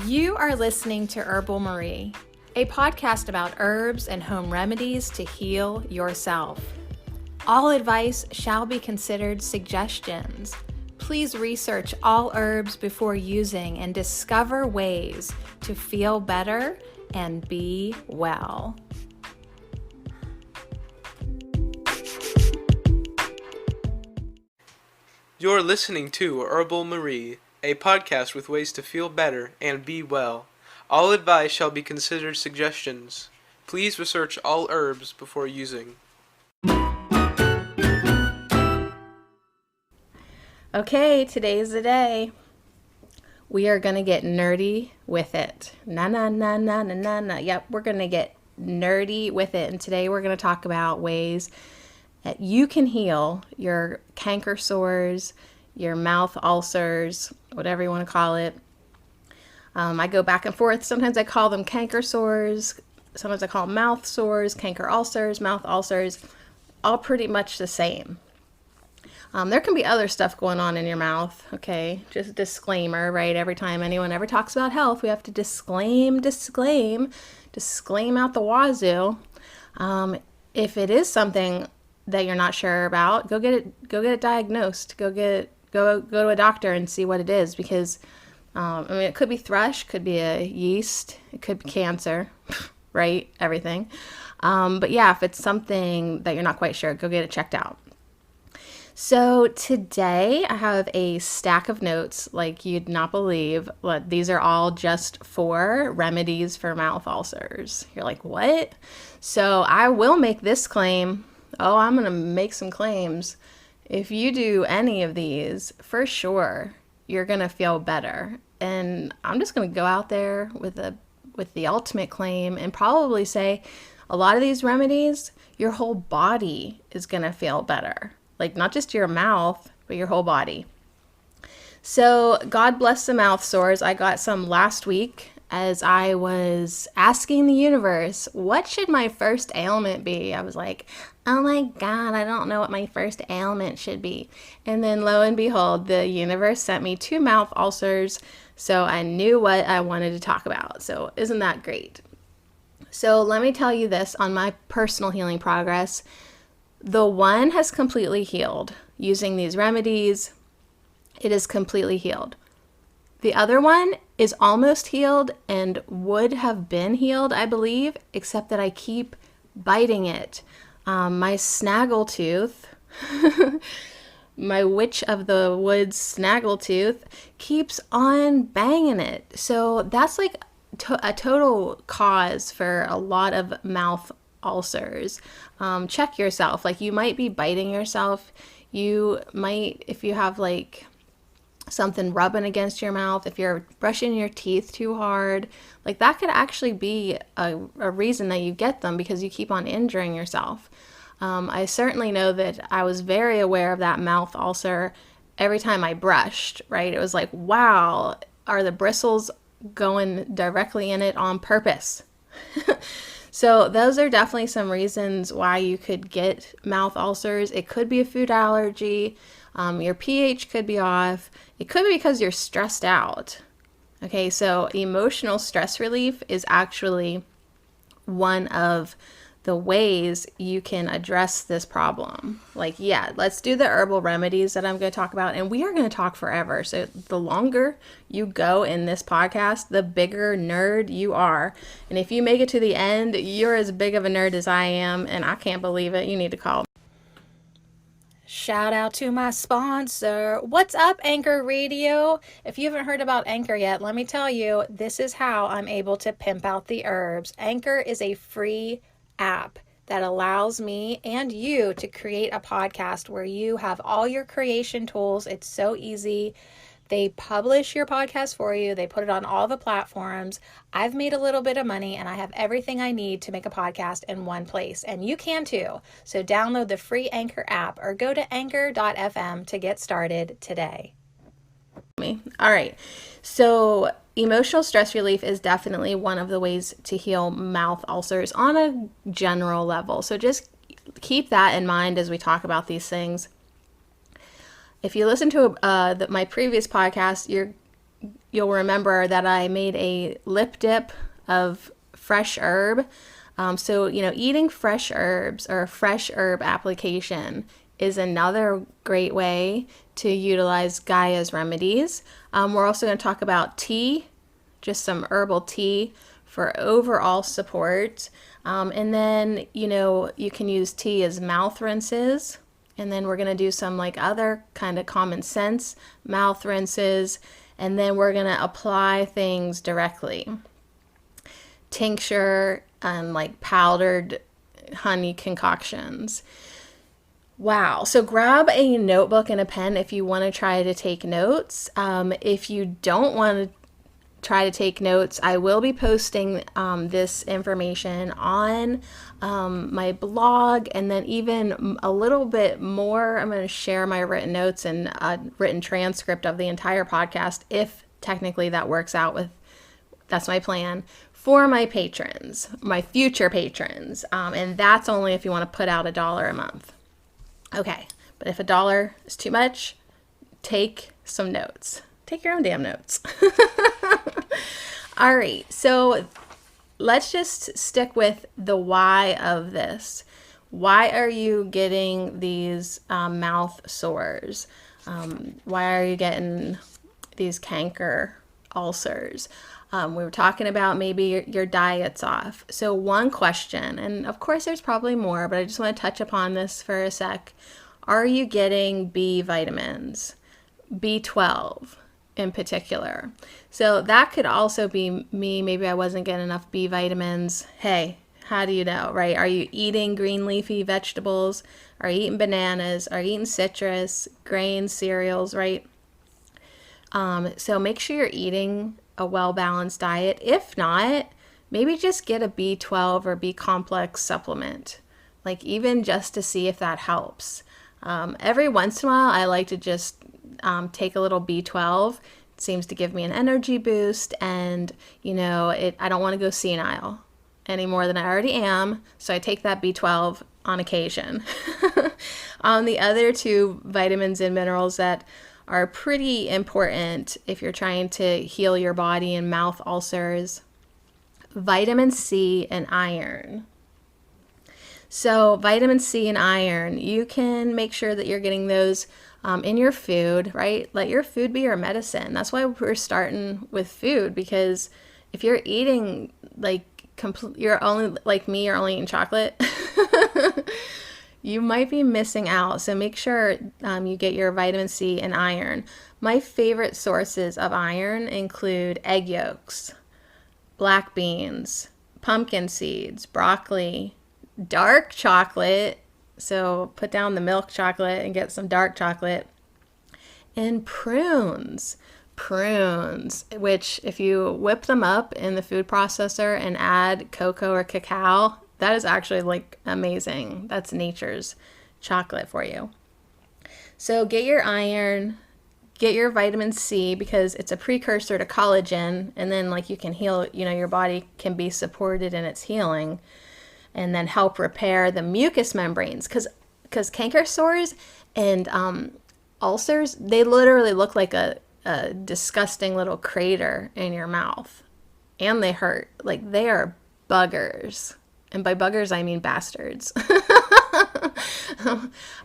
You are listening to Herbal Marie, a podcast about herbs and home remedies to heal yourself. All advice shall be considered suggestions. Please research all herbs before using and discover ways to feel better and be well. You're listening to Herbal Marie, a podcast with ways to feel better and be well. All advice shall be considered suggestions. Please research all herbs before using. Okay, today's the day. We are going to get nerdy with it. Na. Yep, we're going to get nerdy with it. And today we're going to talk about ways that you can heal your canker sores, your mouth ulcers, whatever you want to call it. I go back and forth. Sometimes I call them canker sores. Sometimes I call them mouth sores, canker ulcers, mouth ulcers, all pretty much the same. There can be other stuff going on in your mouth, okay? Just a disclaimer, right? Every time anyone ever talks about health, we have to disclaim out the wazoo. If it is something that you're not sure about, go get it diagnosed. Go to a doctor and see what it is, because it could be thrush, could be a yeast, it could be cancer, right? Everything. But yeah, if it's something that you're not quite sure, go get it checked out. So today I have a stack of notes like you'd not believe. These are all just for remedies for mouth ulcers. You're like, what? So I will make this claim. Oh, I'm going to make some claims. If you do any of these, for sure, you're going to feel better. And I'm just going to go out there with the ultimate claim and probably say a lot of these remedies, your whole body is going to feel better. Like not just your mouth, but your whole body. So God bless the mouth sores. I got some last week as I was asking the universe, what should my first ailment be? I was like, oh my God, I don't know what my first ailment should be. And then lo and behold, the universe sent me 2 mouth ulcers. So I knew what I wanted to talk about. So isn't that great? So let me tell you this on my personal healing progress. The one has completely healed using these remedies. It is completely healed. The other one is almost healed and would have been healed, I believe, except that I keep biting it. My snaggletooth, my witch of the woods snaggletooth, keeps on banging it. So that's like a total cause for a lot of mouth ulcers. Check yourself. Like you might be biting yourself. You might, if you have like something rubbing against your mouth, if you're brushing your teeth too hard, like that could actually be a reason that you get them, because you keep on injuring yourself. I certainly know that I was very aware of that mouth ulcer every time I brushed, right? It was like, wow, are the bristles going directly in it on purpose? So those are definitely some reasons why you could get mouth ulcers. It could be a food allergy. Your pH could be off. It could be because you're stressed out. Okay, so emotional stress relief is actually one of the ways you can address this problem. Like, yeah, let's do the herbal remedies that I'm going to talk about, and we are going to talk forever. So the longer you go in this podcast, the bigger nerd you are. And if you make it to the end, you're as big of a nerd as I am, and I can't believe it. You need to call. Shout out to my sponsor. What's up, Anchor Radio? If you haven't heard about Anchor yet, let me tell you, this is how I'm able to pimp out the herbs. Anchor is a free app that allows me and you to create a podcast where you have all your creation tools. It's so easy. They publish your podcast for you. They put it on all the platforms. I've made a little bit of money and I have everything I need to make a podcast in one place, and you can too. So download the free Anchor app or go to anchor.fm to get started today. All right. So emotional stress relief is definitely one of the ways to heal mouth ulcers on a general level. So just keep that in mind as we talk about these things. If you listen to my previous podcast, you'll remember that I made a lip dip of fresh herb. So, eating fresh herbs or fresh herb application is another great way to utilize Gaia's remedies. We're also going to talk about tea, just some herbal tea for overall support. And then, you can use tea as mouth rinses. And then we're going to do some other kind of common sense mouth rinses. And then we're going to apply things directly. Tincture and powdered honey concoctions. Wow. So grab a notebook and a pen if you want to try to take notes. If you don't want to try to take notes, I will be posting this information on my blog, and then even a little bit more, I'm going to share my written notes and a written transcript of the entire podcast, if technically that works out with, that's my plan, for my patrons, my future patrons. And that's only if you want to put out $1 a month. Okay, but if $1 is too much, take some notes. Take your own damn notes. All right, so let's just stick with the why of this. Why are you getting these mouth sores? Why are you getting these canker ulcers? We were talking about maybe your diet's off. So one question, and of course there's probably more, but I just want to touch upon this for a sec. Are you getting B vitamins? B12 in particular. So that could also be me. Maybe I wasn't getting enough B vitamins. Hey, how do you know, right? Are you eating green leafy vegetables? Are you eating bananas? Are you eating citrus, grains, cereals, right? So make sure you're eating a well-balanced diet. If not, maybe just get a B12 or B complex supplement, even just to see if that helps. Every once in a while, I like to just take a little B12. It seems to give me an energy boost, and I don't want to go senile any more than I already am, so I take that B12 on occasion. The other two vitamins and minerals that are pretty important if you're trying to heal your body and mouth ulcers: vitamin C and iron. So vitamin C and iron, you can make sure that you're getting those in your food, right? Let your food be your medicine. That's why we're starting with food, because if you're eating you're only like me, you're only eating chocolate, you might be missing out. So make sure you get your vitamin C and iron. My favorite sources of iron include egg yolks, black beans, pumpkin seeds, broccoli, dark chocolate. So put down the milk chocolate and get some dark chocolate. And prunes, which if you whip them up in the food processor and add cocoa or cacao, that is actually amazing. That's nature's chocolate for you. So get your iron, get your vitamin C, because it's a precursor to collagen, and then you can heal, your body can be supported in its healing, and then help repair the mucous membranes, because canker sores and ulcers, they literally look like a disgusting little crater in your mouth, and they hurt. They are buggers. And by buggers, I mean bastards.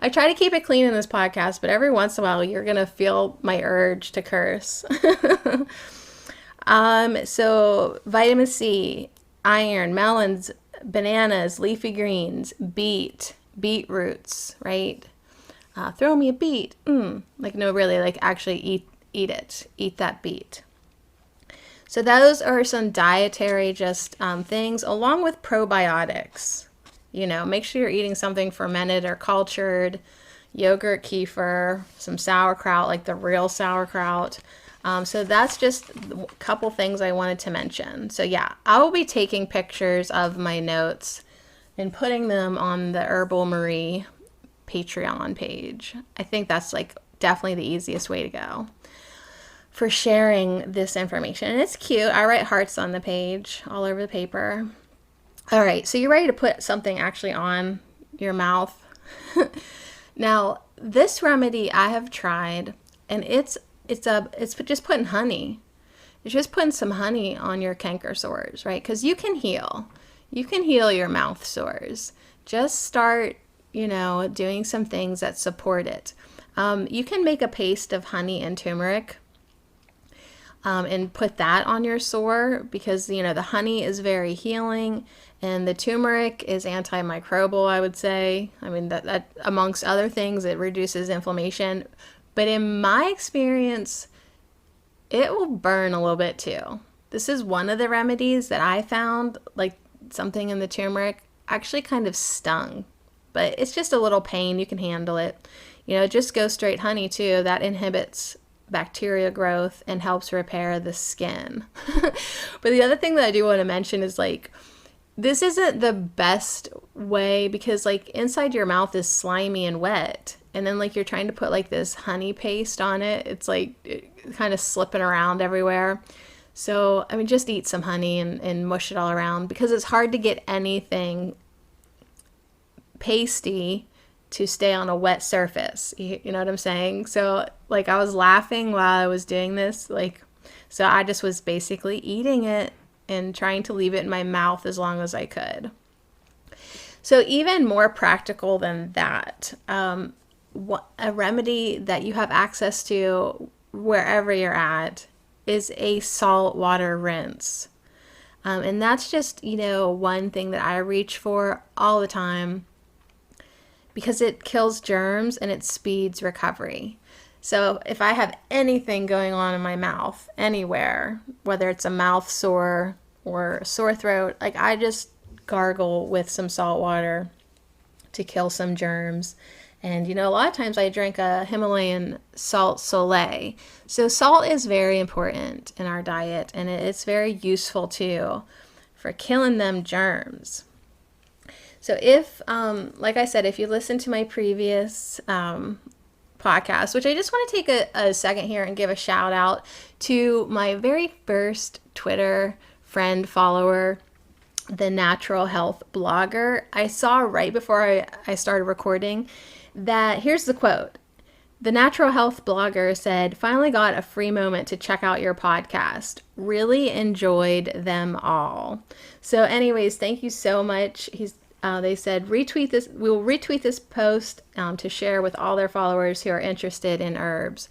I try to keep it clean in this podcast, but every once in a while, you're going to feel my urge to curse. So vitamin C, iron, melons, bananas, leafy greens, beetroots, right? Throw me a beet. No, really, actually eat it. Eat that beet. So those are some dietary things, along with probiotics. Make sure you're eating something fermented or cultured, yogurt, kefir, some sauerkraut, the real sauerkraut. So that's just a couple things I wanted to mention. So yeah, I will be taking pictures of my notes and putting them on the Herbal Marie Patreon page. I think that's definitely the easiest way to go for sharing this information. And it's cute. I write hearts on the page all over the paper. All right, so you're ready to put something actually on your mouth. Now, this remedy I have tried, and it's just putting honey. is just putting some honey on your canker sores, right? Because you can heal. You can heal your mouth sores. Just start, doing some things that support it. You can make a paste of honey and turmeric and put that on your sore because, the honey is very healing and the turmeric is antimicrobial, I would say. I mean, that amongst other things, it reduces inflammation. But in my experience, it will burn a little bit too. This is one of the remedies that I found, like something in the turmeric actually kind of stung. But it's just a little pain. You can handle it. Just go straight honey too. That inhibits bacteria growth and helps repair the skin. But the other thing that I do want to mention is like, this isn't the best way because like inside your mouth is slimy and wet. And then like you're trying to put like this honey paste on it. It's like kind of slipping around everywhere. So, I mean, just eat some honey and mush it all around because it's hard to get anything pasty to stay on a wet surface. You know what I'm saying? So like I was laughing while I was doing this. So I just was basically eating it and trying to leave it in my mouth as long as I could. So even more practical than that, a remedy that you have access to wherever you're at is a salt water rinse. And that's just, one thing that I reach for all the time because it kills germs and it speeds recovery. So if I have anything going on in my mouth anywhere, whether it's a mouth sore or a sore throat, like I just gargle with some salt water to kill some germs. And, a lot of times I drink a Himalayan salt soleil. So salt is very important in our diet and it's very useful too for killing them germs. So if, like I said, if you listen to my previous podcast, which I just want to take a second here and give a shout out to my very first Twitter friend follower, the natural health blogger. I saw right before I started recording that here's the quote. The natural health blogger said, "Finally got a free moment to check out your podcast. Really enjoyed them all." So anyways, thank you so much. They said, retweet this. We will retweet this post to share with all their followers who are interested in herbs.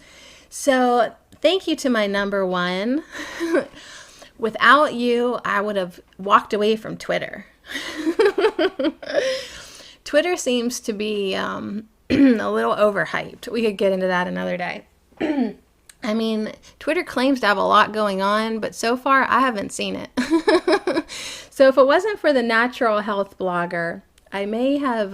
So thank you to my number one. Without you, I would have walked away from Twitter. Twitter seems to be a little overhyped. We could get into that another day. I mean, Twitter claims to have a lot going on, but so far I haven't seen it. So if it wasn't for the natural health blogger, I may have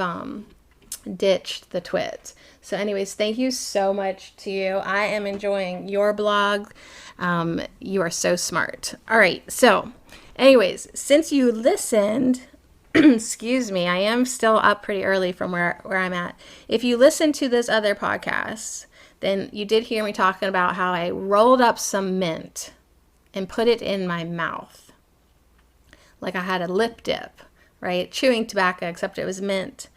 ditched the twit. So anyways, thank you so much to you. I am enjoying your blog. You are so smart. All right. So anyways, since you listened, excuse me, I am still up pretty early from where I'm at. If you listen to this other podcast, then you did hear me talking about how I rolled up some mint and put it in my mouth. Like I had a lip dip, right? Chewing tobacco, except it was mint.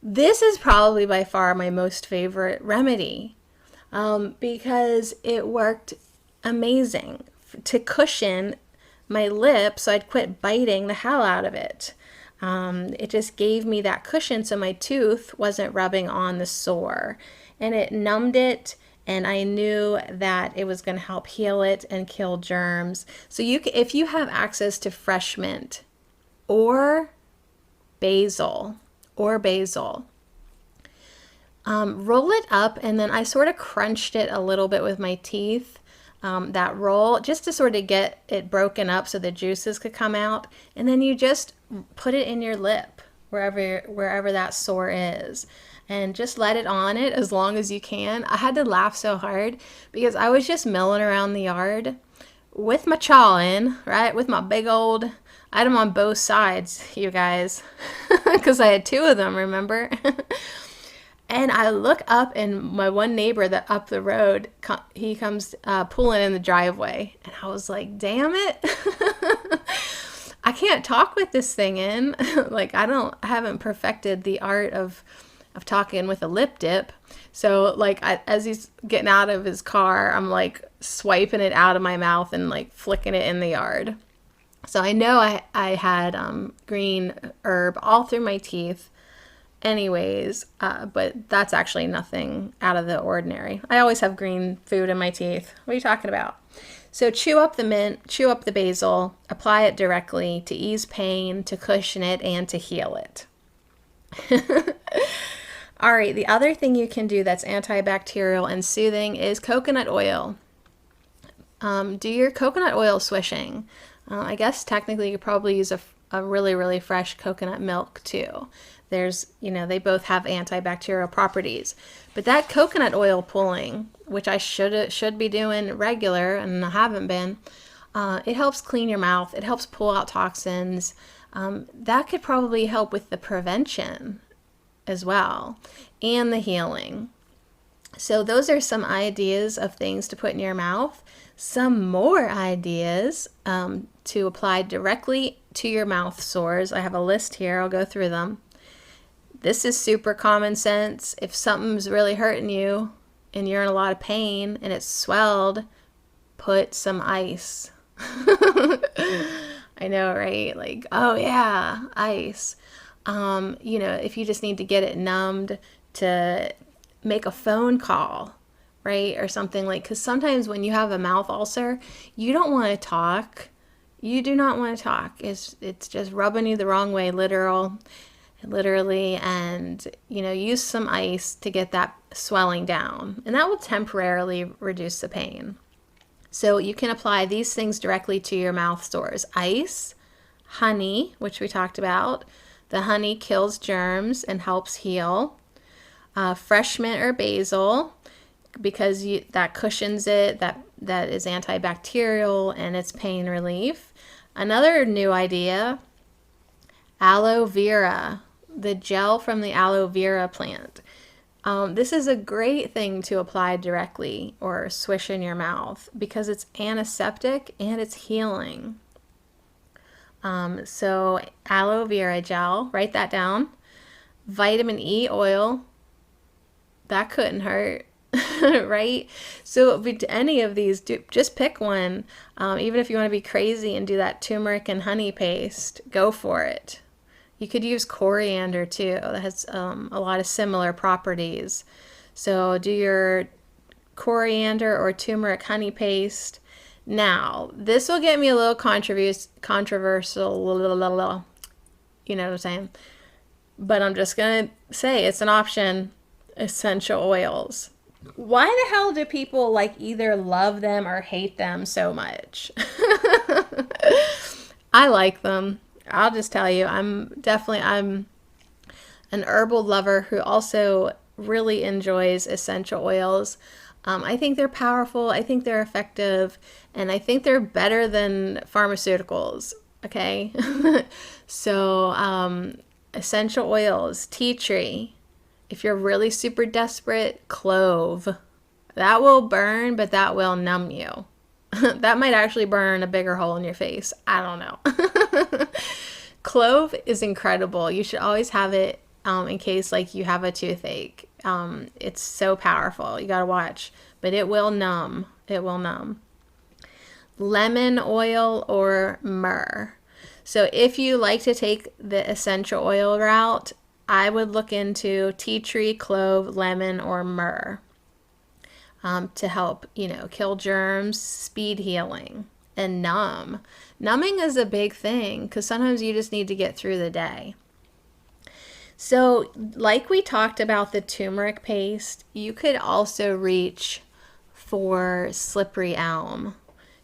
This is probably by far my most favorite remedy because it worked amazing to cushion my lip so I'd quit biting the hell out of it. It just gave me that cushion so my tooth wasn't rubbing on the sore. And it numbed it, and I knew that it was going to help heal it and kill germs. So if you have access to fresh mint or basil, roll it up, and then I sort of crunched it a little bit with my teeth, that roll, just to sort of get it broken up so the juices could come out. And then you just put it in your lip, wherever that sore is. And just let it on it as long as you can. I had to laugh so hard because I was just milling around the yard with my chaw in, right? With my big old, I had them on both sides, you guys, because I had two of them, remember? And I look up and my one neighbor that up the road, he comes pulling in the driveway. And I was like, damn it. I can't talk with this thing in. Like, I haven't perfected the art of of talking with a lip dip. So like as he's getting out of his car, I'm like swiping it out of my mouth and like flicking it in the yard. So I know I had green herb all through my teeth anyways, but that's actually nothing out of the ordinary. I always have green food in my teeth. What are you talking about? So chew up the mint, chew up the basil, apply it directly to ease pain, to cushion it, and to heal it. All right, the other thing you can do that's antibacterial and soothing is coconut oil. Do your coconut oil swishing. I guess technically you probably use a really, really fresh coconut milk too. They both have antibacterial properties. But that coconut oil pulling, which I should be doing regular and I haven't been, it helps clean your mouth. It helps pull out toxins. That could probably help with the prevention as well and the healing. So those are some ideas of things to put in your mouth. Some more ideas to apply directly to your mouth sores. I have a list here. I'll go through them. This is super common sense. If something's really hurting you and you're in a lot of pain and it's swelled, put some ice. I know, right? Like, oh yeah, ice. If you just need to get it numbed to make a phone call, right? Or something like, because sometimes when you have a mouth ulcer, you don't want to talk. You do not want to talk. It's just rubbing you the wrong way, literally, and use some ice to get that swelling down, and that will temporarily reduce the pain. So you can apply these things directly to your mouth sores. Ice, honey, which we talked about. The honey kills germs and helps heal. Fresh mint or basil, because that cushions it, that is antibacterial and it's pain relief. Another new idea, aloe vera, the gel from the aloe vera plant. This is a great thing to apply directly or swish in your mouth because it's antiseptic and it's healing. So aloe vera gel, write that down. Vitamin E oil, that couldn't hurt, right? So any of these, just pick one. Even if you want to be crazy and do that turmeric and honey paste, go for it. You could use coriander too. That has a lot of similar properties. So do your coriander or turmeric honey paste. Now, this will get me a little controversial. You know what I'm saying? But I'm just going to say it's an option. Essential oils. Why the hell do people either love them or hate them so much? I like them. I'll just tell you, I'm an herbal lover who also really enjoys essential oils. I think they're powerful. I think they're effective. And I think they're better than pharmaceuticals. Okay. So, essential oils, tea tree. If you're really super desperate, clove. That will burn, but that will numb you. That might actually burn a bigger hole in your face. I don't know. Clove is incredible. You should always have it in case you have a toothache. It's so powerful. You gotta watch. But it will numb. It will numb. Lemon oil or myrrh. So if you like to take the essential oil route, I would look into tea tree, clove, lemon, or myrrh to help, kill germs, speed healing, and numb. Numbing is a big thing because sometimes you just need to get through the day. So like we talked about the turmeric paste, you could also reach for slippery elm.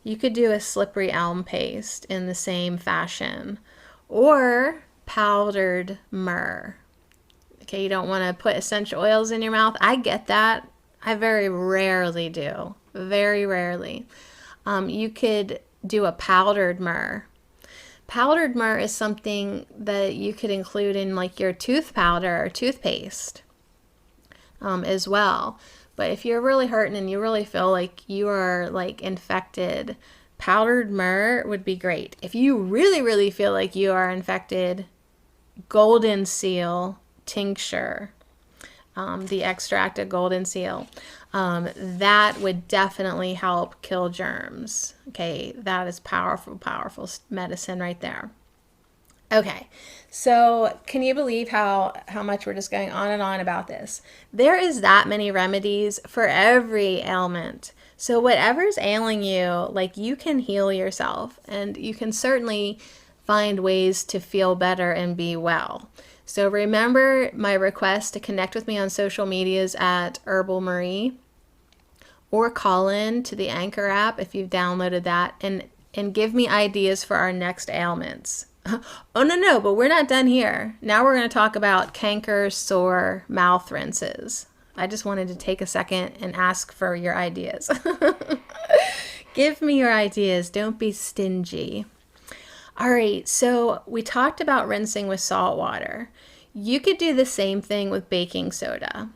You could do a slippery elm paste in the same fashion, or powdered myrrh. Okay, you don't want to put essential oils in your mouth. I get that. I very rarely do. Very rarely. You could do a powdered myrrh. Powdered myrrh is something that you could include in your tooth powder or toothpaste as well. But if you're really hurting and you really feel like you are infected, powdered myrrh would be great. If you really, really feel like you are infected, golden seal tincture. the extracted golden seal. That would definitely help kill germs. Okay, that is powerful, powerful medicine right there. Okay, so can you believe how much we're just going on and on about this? There is that many remedies for every ailment. So whatever's ailing you, like, you can heal yourself, and you can certainly find ways to feel better and be well. So remember my request to connect with me on social medias at Herbal Marie, or call in to the Anchor app if you've downloaded that, and give me ideas for our next ailments. Oh, no, but we're not done here. Now we're going to talk about canker, sore, mouth rinses. I just wanted to take a second and ask for your ideas. Give me your ideas. Don't be stingy. All right, so we talked about rinsing with salt water. You could do the same thing with baking soda,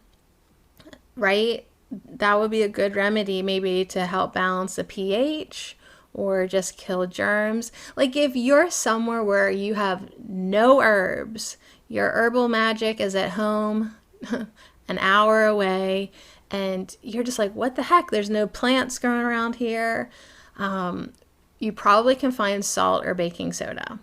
right? That would be a good remedy maybe to help balance the pH or just kill germs. Like, if you're somewhere where you have no herbs, your herbal magic is at home an hour away, and you're just like, what the heck? There's no plants growing around here. You probably can find salt or baking soda.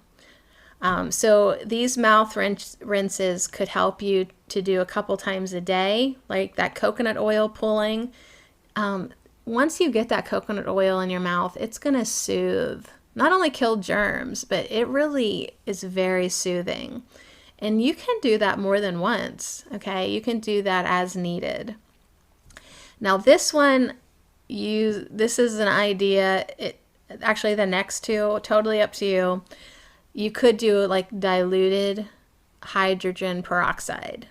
So these mouth rinses could help you to do a couple times a day, like that coconut oil pulling. Once you get that coconut oil in your mouth, it's going to soothe, not only kill germs, but it really is very soothing. And you can do that more than once, okay? You can do that as needed. Now this one, this is an idea. Actually, the next two, totally up to you. You could do like diluted hydrogen peroxide.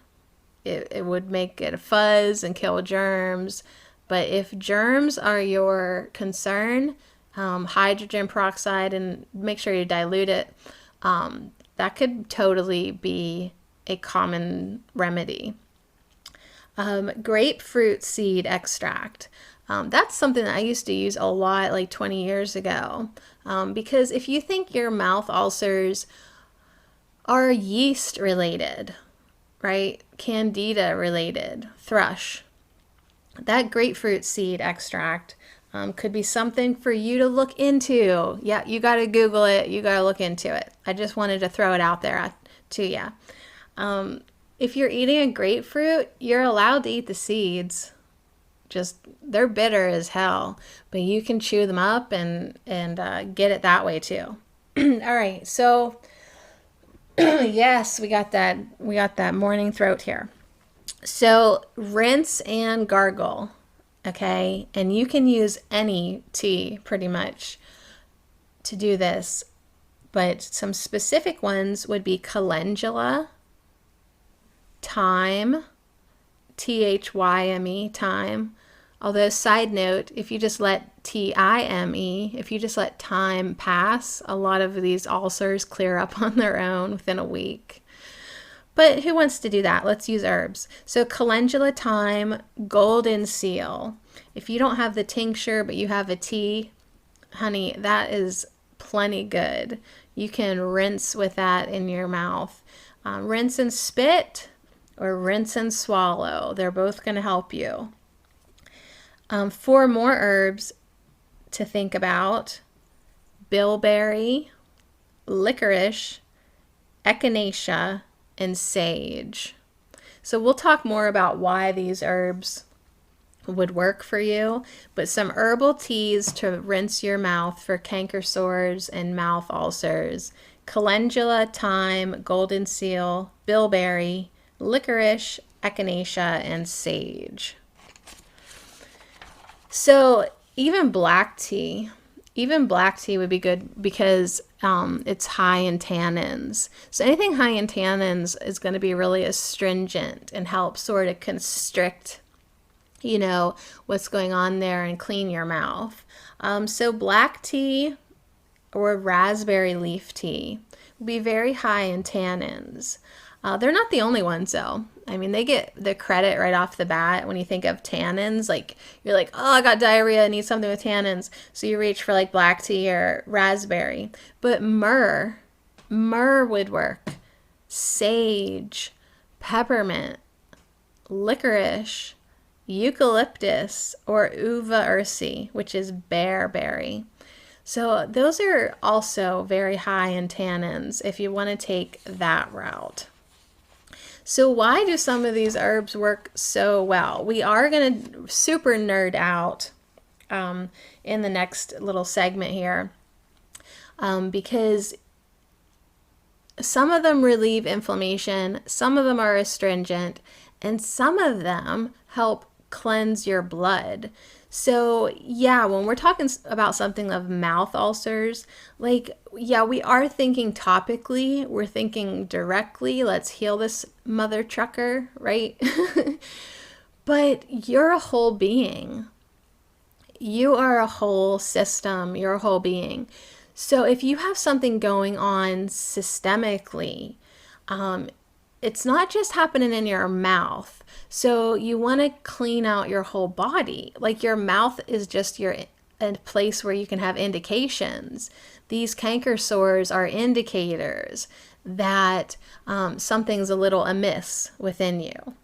It would make it a fuzz and kill germs. But if germs are your concern, hydrogen peroxide, and make sure you dilute it, that could totally be a common remedy. Grapefruit seed extract. That's something that I used to use a lot like 20 years ago. Because if you think your mouth ulcers are yeast related, right? Candida related, thrush. That grapefruit seed extract could be something for you to look into. Yeah, you got to Google it. You got to look into it. I just wanted to throw it out there to you. If you're eating a grapefruit, you're allowed to eat the seeds. Just, they're bitter as hell, but you can chew them up and get it that way too. All right, so yes, we got that morning throat here. So rinse and gargle, okay? And you can use any tea pretty much to do this, but some specific ones would be calendula, thyme, THYME, thyme. Although, side note, if you just let TIME, if you just let time pass, a lot of these ulcers clear up on their own within a week. But who wants to do that? Let's use herbs. So calendula, thyme, golden seal. If you don't have the tincture, but you have a tea, honey, that is plenty good. You can rinse with that in your mouth. Rinse and spit or rinse and swallow. They're both going to help you. 4 more herbs to think about: bilberry, licorice, echinacea, and sage. So we'll talk more about why these herbs would work for you, but some herbal teas to rinse your mouth for canker sores and mouth ulcers: calendula, thyme, golden seal, bilberry, licorice, echinacea, and sage. So even black tea would be good because it's high in tannins. So anything high in tannins is going to be really astringent and help sort of constrict, what's going on there and clean your mouth. So black tea or raspberry leaf tea will be very high in tannins. They're not the only ones though. I mean, they get the credit right off the bat when you think of tannins. Like, you're like, oh, I got diarrhea, I need something with tannins. So you reach for like black tea or raspberry. But myrrh would work. Sage, peppermint, licorice, eucalyptus, or uva ursi, which is bearberry. So those are also very high in tannins if you want to take that route. So why do some of these herbs work so well? We are going to super nerd out in the next little segment here because some of them relieve inflammation, some of them are astringent, and some of them help cleanse your blood. So yeah, when we're talking about something of mouth ulcers, like, yeah, we are thinking topically, we're thinking directly, let's heal this mother trucker, right? But you're a whole being. You are a whole system, you're a whole being. So if you have something going on systemically, it's not just happening in your mouth. So you want to clean out your whole body. Like your mouth is just a place where you can have indications. These canker sores are indicators that something's a little amiss within you.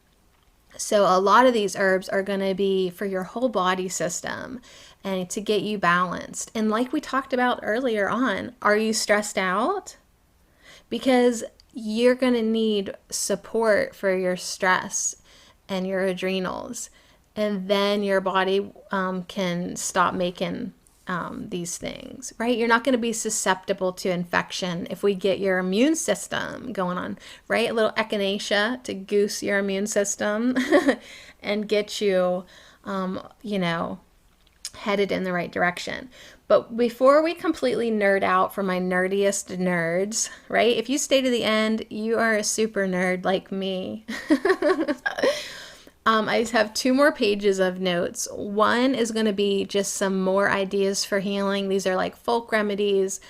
So a lot of these herbs are going to be for your whole body system and to get you balanced. And like we talked about earlier on, are you stressed out? Because you're going to need support for your stress and your adrenals. And then your body can stop making these things, right? You're not going to be susceptible to infection if we get your immune system going on, right? A little echinacea to goose your immune system and get you, headed in the right direction. But before we completely nerd out for my nerdiest nerds, right? If you stay to the end, you are a super nerd like me. I just have 2 more pages of notes. One is going to be just some more ideas for healing. These are like folk remedies,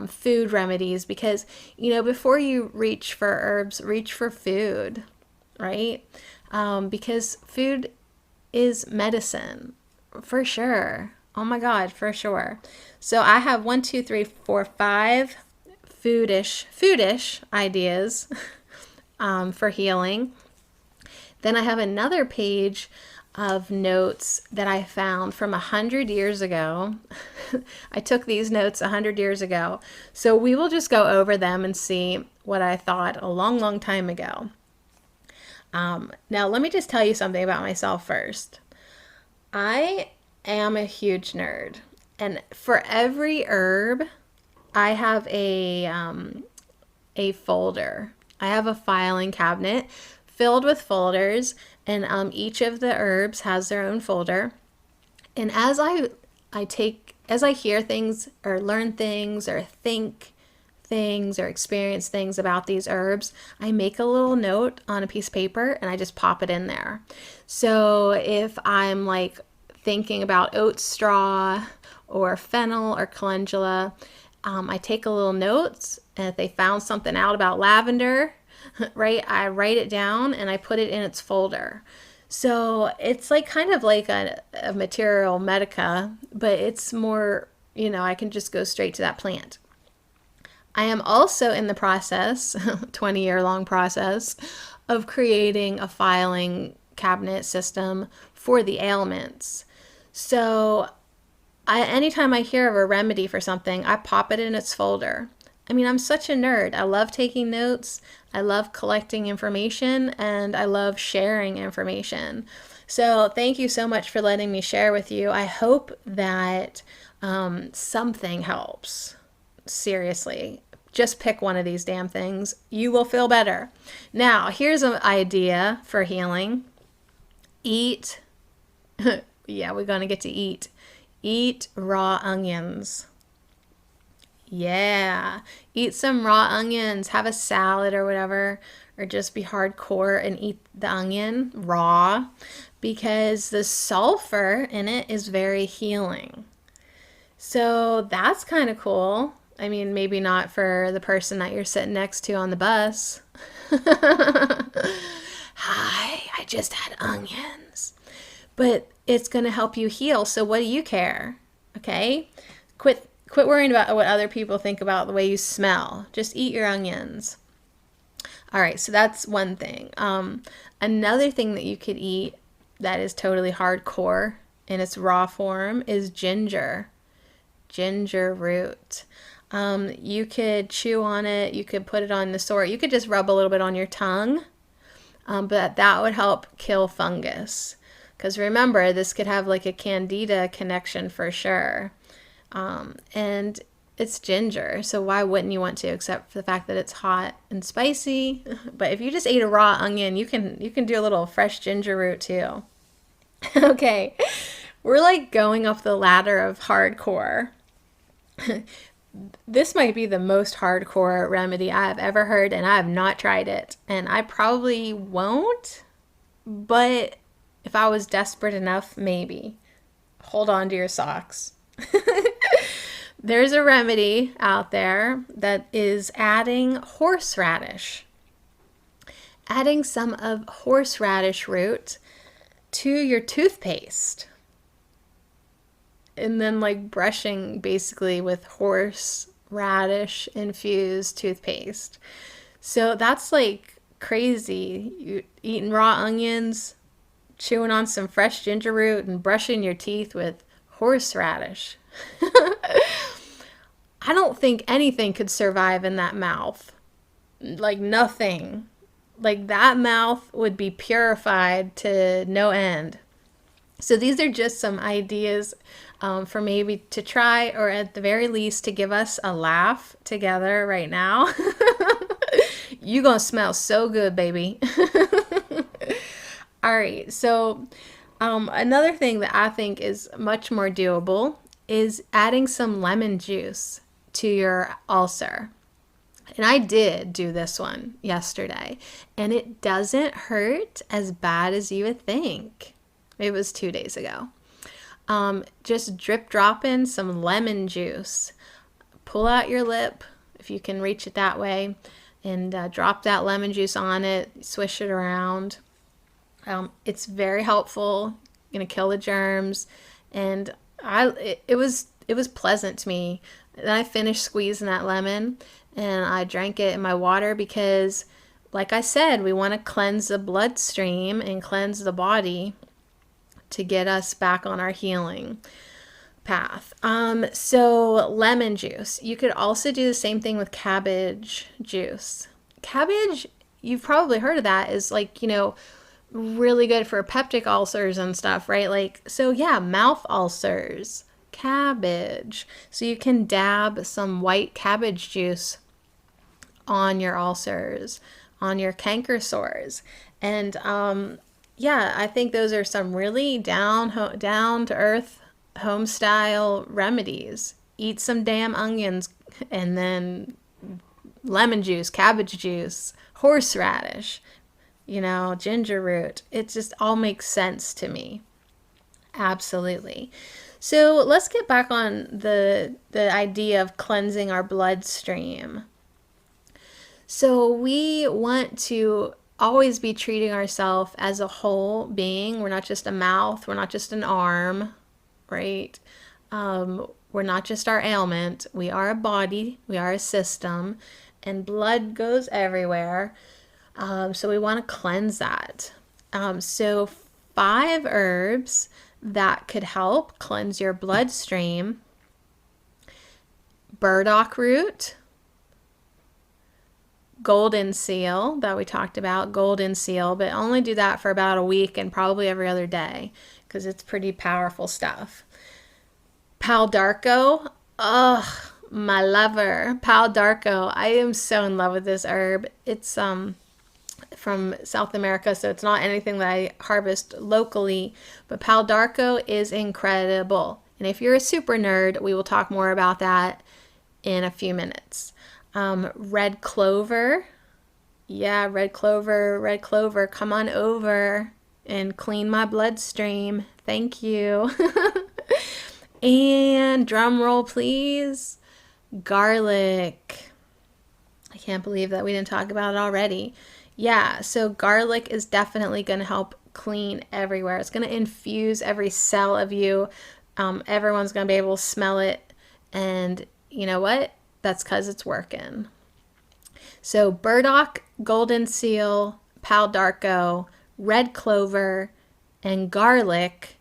food remedies, because, before you reach for herbs, reach for food, right? Because food is medicine, for sure. Oh my God, for sure. So I have 1, 2, 3, 4, 5 foodish ideas for healing. Then I have another page of notes that I found from 100 years ago. I took these notes 100 years ago. So we will just go over them and see what I thought a long, long time ago. Now, let me just tell you something about myself first. I am a huge nerd. And for every herb, I have a folder. I have a filing cabinet filled with folders, and each of the herbs has their own folder. And as I hear things or learn things or think things or experience things about these herbs, I make a little note on a piece of paper and I just pop it in there. So if I'm like thinking about oat straw or fennel or calendula, I take a little notes, and if they found something out about lavender, right, I write it down and I put it in its folder. So it's like kind of like a material medica, but it's more, I can just go straight to that plant. I am also in the process, 20-year-long process, of creating a filing cabinet system for the ailments. So anytime I hear of a remedy for something, I pop it in its folder. I mean, I'm such a nerd. I love taking notes. I love collecting information, and I love sharing information. So thank you so much for letting me share with you. I hope that something helps. Seriously, just pick one of these damn things. You will feel better. Now, here's an idea for healing. Eat. Yeah, we're going to get to eat. Eat raw onions. Yeah, eat some raw onions, have a salad or whatever, or just be hardcore and eat the onion raw, because the sulfur in it is very healing. So that's kind of cool. I mean, maybe not for the person that you're sitting next to on the bus. Hi, I just had onions. But it's going to help you heal. So what do you care? Okay? Quit worrying about what other people think about the way you smell. Just eat your onions. All right, so that's one thing. Another thing that you could eat that is totally hardcore in its raw form is ginger root. You could chew on it, you could put it on the sore, you could just rub a little bit on your tongue, but that would help kill fungus. Because remember, this could have like a candida connection for sure. And it's ginger, so why wouldn't you want to, except for the fact that it's hot and spicy? But if you just ate a raw onion, you can do a little fresh ginger root too. Okay, we're like going up the ladder of hardcore. This might be the most hardcore remedy I have ever heard, and I have not tried it, and I probably won't, but if I was desperate enough, maybe. Hold on to your socks. There's a remedy out there that is adding horseradish. Adding some of horseradish root to your toothpaste. And then like brushing basically with horseradish infused toothpaste. So that's like crazy. You eating raw onions, chewing on some fresh ginger root, and brushing your teeth with horseradish. I don't think anything could survive in that mouth. Like nothing. Like that mouth would be purified to no end. So these are just some ideas for maybe to try, or at the very least to give us a laugh together right now. You gonna smell so good, baby. All right, so another thing that I think is much more doable is adding some lemon juice to your ulcer. And I did do this one yesterday, and it doesn't hurt as bad as you would think. It was 2 days ago. Just drip drop in some lemon juice. Pull out your lip if you can reach it that way, and drop that lemon juice on it. Swish it around. It's very helpful. Gonna kill the germs, and it was pleasant to me. Then I finished squeezing that lemon, and I drank it in my water because, like I said, we want to cleanse the bloodstream and cleanse the body to get us back on our healing path. So lemon juice. You could also do the same thing with cabbage juice. Cabbage, you've probably heard of that, is like, really good for peptic ulcers and stuff, right? Like, so yeah, mouth ulcers, cabbage. So you can dab some white cabbage juice on your ulcers, on your canker sores. And yeah, I think those are some really down to earth home style remedies. Eat some damn onions, and then lemon juice, cabbage juice, horseradish, ginger root. It just all makes sense to me. Absolutely. So let's get back on the idea of cleansing our bloodstream. So we want to always be treating ourselves as a whole being. We're not just a mouth. We're not just an arm, right? We're not just our ailment. We are a body. We are a system. And blood goes everywhere. So we want to cleanse that. So 5 herbs that could help cleanse your bloodstream: burdock root, golden seal that we talked about, golden seal, but only do that for about a week and probably every other day because it's pretty powerful stuff. Pal d'Arco, ugh, my lover. Pal d'Arco, I am so in love with this herb. It's from South America, so it's not anything that I harvest locally, but Pal d'Arco is incredible. And if you're a super nerd, we will talk more about that in a few minutes. Red clover. Yeah, red clover, come on over and clean my bloodstream. Thank you. And drum roll, please. Garlic. I can't believe that we didn't talk about it already. Yeah, so garlic is definitely going to help clean everywhere. It's going to infuse every cell of you. Everyone's going to be able to smell it. And you know what? That's because it's working. So burdock, golden seal, pal d'arco, red clover, and garlic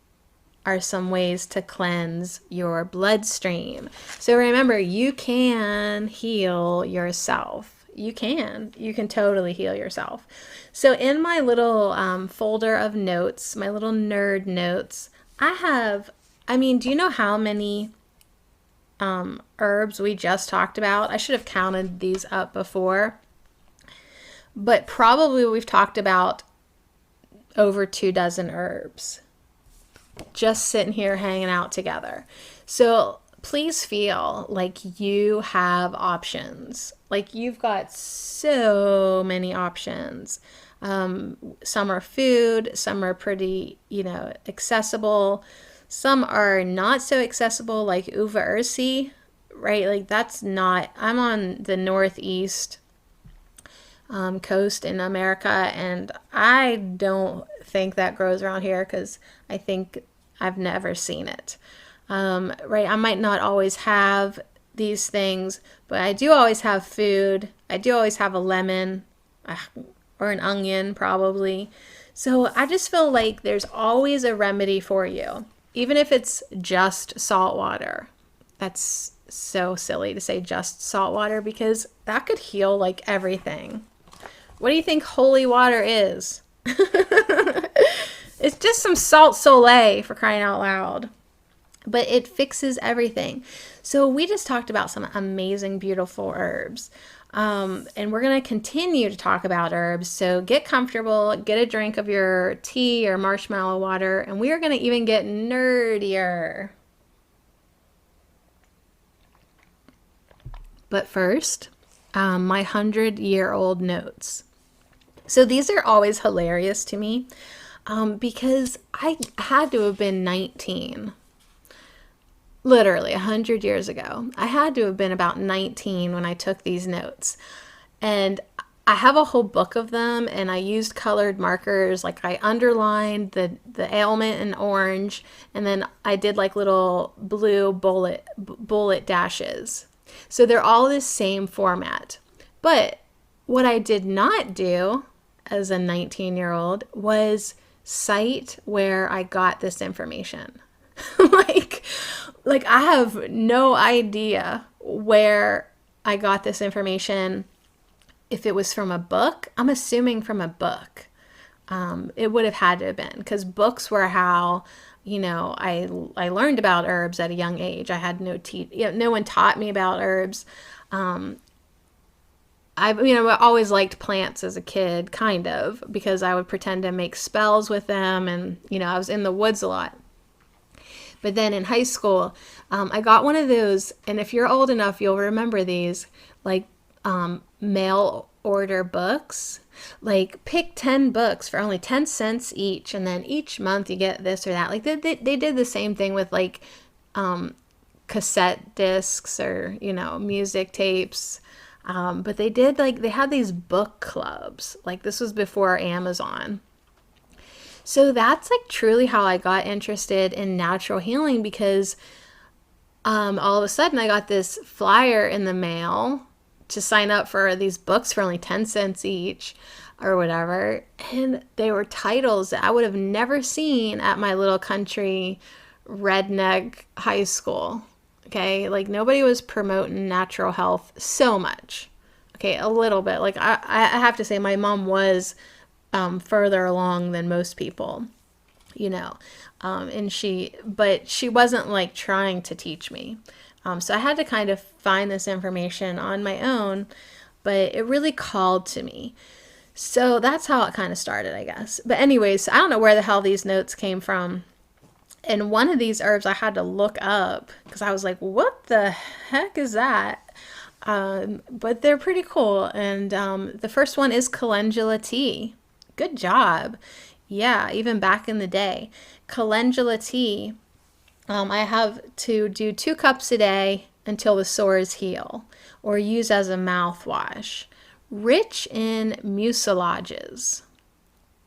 are some ways to cleanse your bloodstream. So remember, you can heal yourself. You can totally heal yourself. So in my little folder of notes, my little nerd notes, do you know how many herbs we just talked about? I should have counted these up before, but probably we've talked about over 24 herbs just sitting here hanging out together. So please feel like you have options. Like you've got so many options. Some are food, some are pretty, accessible. Some are not so accessible, like uva ursi, right? Like I'm on the northeast coast in America, and I don't think that grows around here because I think I've never seen it. Right? I might not always have these things, but I do always have food. I do always have a lemon or an onion, probably. So I just feel like there's always a remedy for you, even if it's just salt water. That's so silly to say just salt water because that could heal like everything. What do you think holy water is? It's just some salt sole, for crying out loud. But it fixes everything. So we just talked about some amazing, beautiful herbs. And we're going to continue to talk about herbs. So get comfortable, get a drink of your tea or marshmallow water, and we are going to even get nerdier. But first, my 100-year-old notes. So these are always hilarious to me because I had to have been 19. Literally 100 years ago. I had to have been about 19 when I took these notes. And I have a whole book of them, and I used colored markers. Like I underlined the ailment in orange, and then I did like little blue bullet dashes. So they're all the same format. But what I did not do as a 19-year-old was cite where I got this information. like I have no idea where I got this information. If it was from a book, I'm assuming from a book. It would have had to have been, because books were how, I learned about herbs at a young age. I had no one taught me about herbs. I always liked plants as a kid, kind of, because I would pretend to make spells with them, and, I was in the woods a lot. But then in high school, I got one of those, and if you're old enough, you'll remember these, like mail order books. Like pick 10 books for only 10 cents each, and then each month you get this or that. Like they did the same thing with like cassette discs or, music tapes. But they had these book clubs. Like this was before Amazon. So that's like truly how I got interested in natural healing, because all of a sudden I got this flyer in the mail to sign up for these books for only 10 cents each or whatever. And they were titles that I would have never seen at my little country redneck high school. Okay, like nobody was promoting natural health so much. Okay, a little bit. Like I have to say my mom was further along than most people, but she wasn't like trying to teach me. So I had to kind of find this information on my own, but it really called to me. So that's how it kind of started, I guess. But anyways, I don't know where the hell these notes came from. And one of these herbs I had to look up because I was like, what the heck is that? But they're pretty cool. And the first one is calendula tea. Good job. Yeah, even back in the day. Calendula tea, I have to do 2 cups a day until the sores heal, or use as a mouthwash. Rich in mucilages,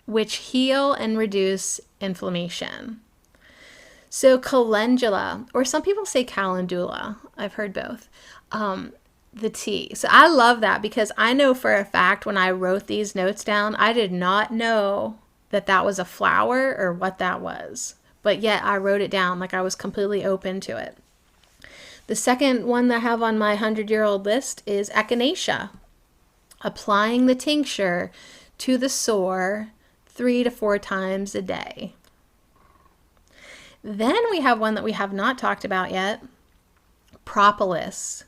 which heal and reduce inflammation. So calendula, or some people say calendula, I've heard both. the tea. So I love that because I know for a fact when I wrote these notes down, I did not know that that was a flower or what that was. But yet I wrote it down like I was completely open to it. The second one that I have on my 100-year-old list is echinacea. Applying the tincture to the sore 3 to 4 times a day. Then we have one that we have not talked about yet, propolis.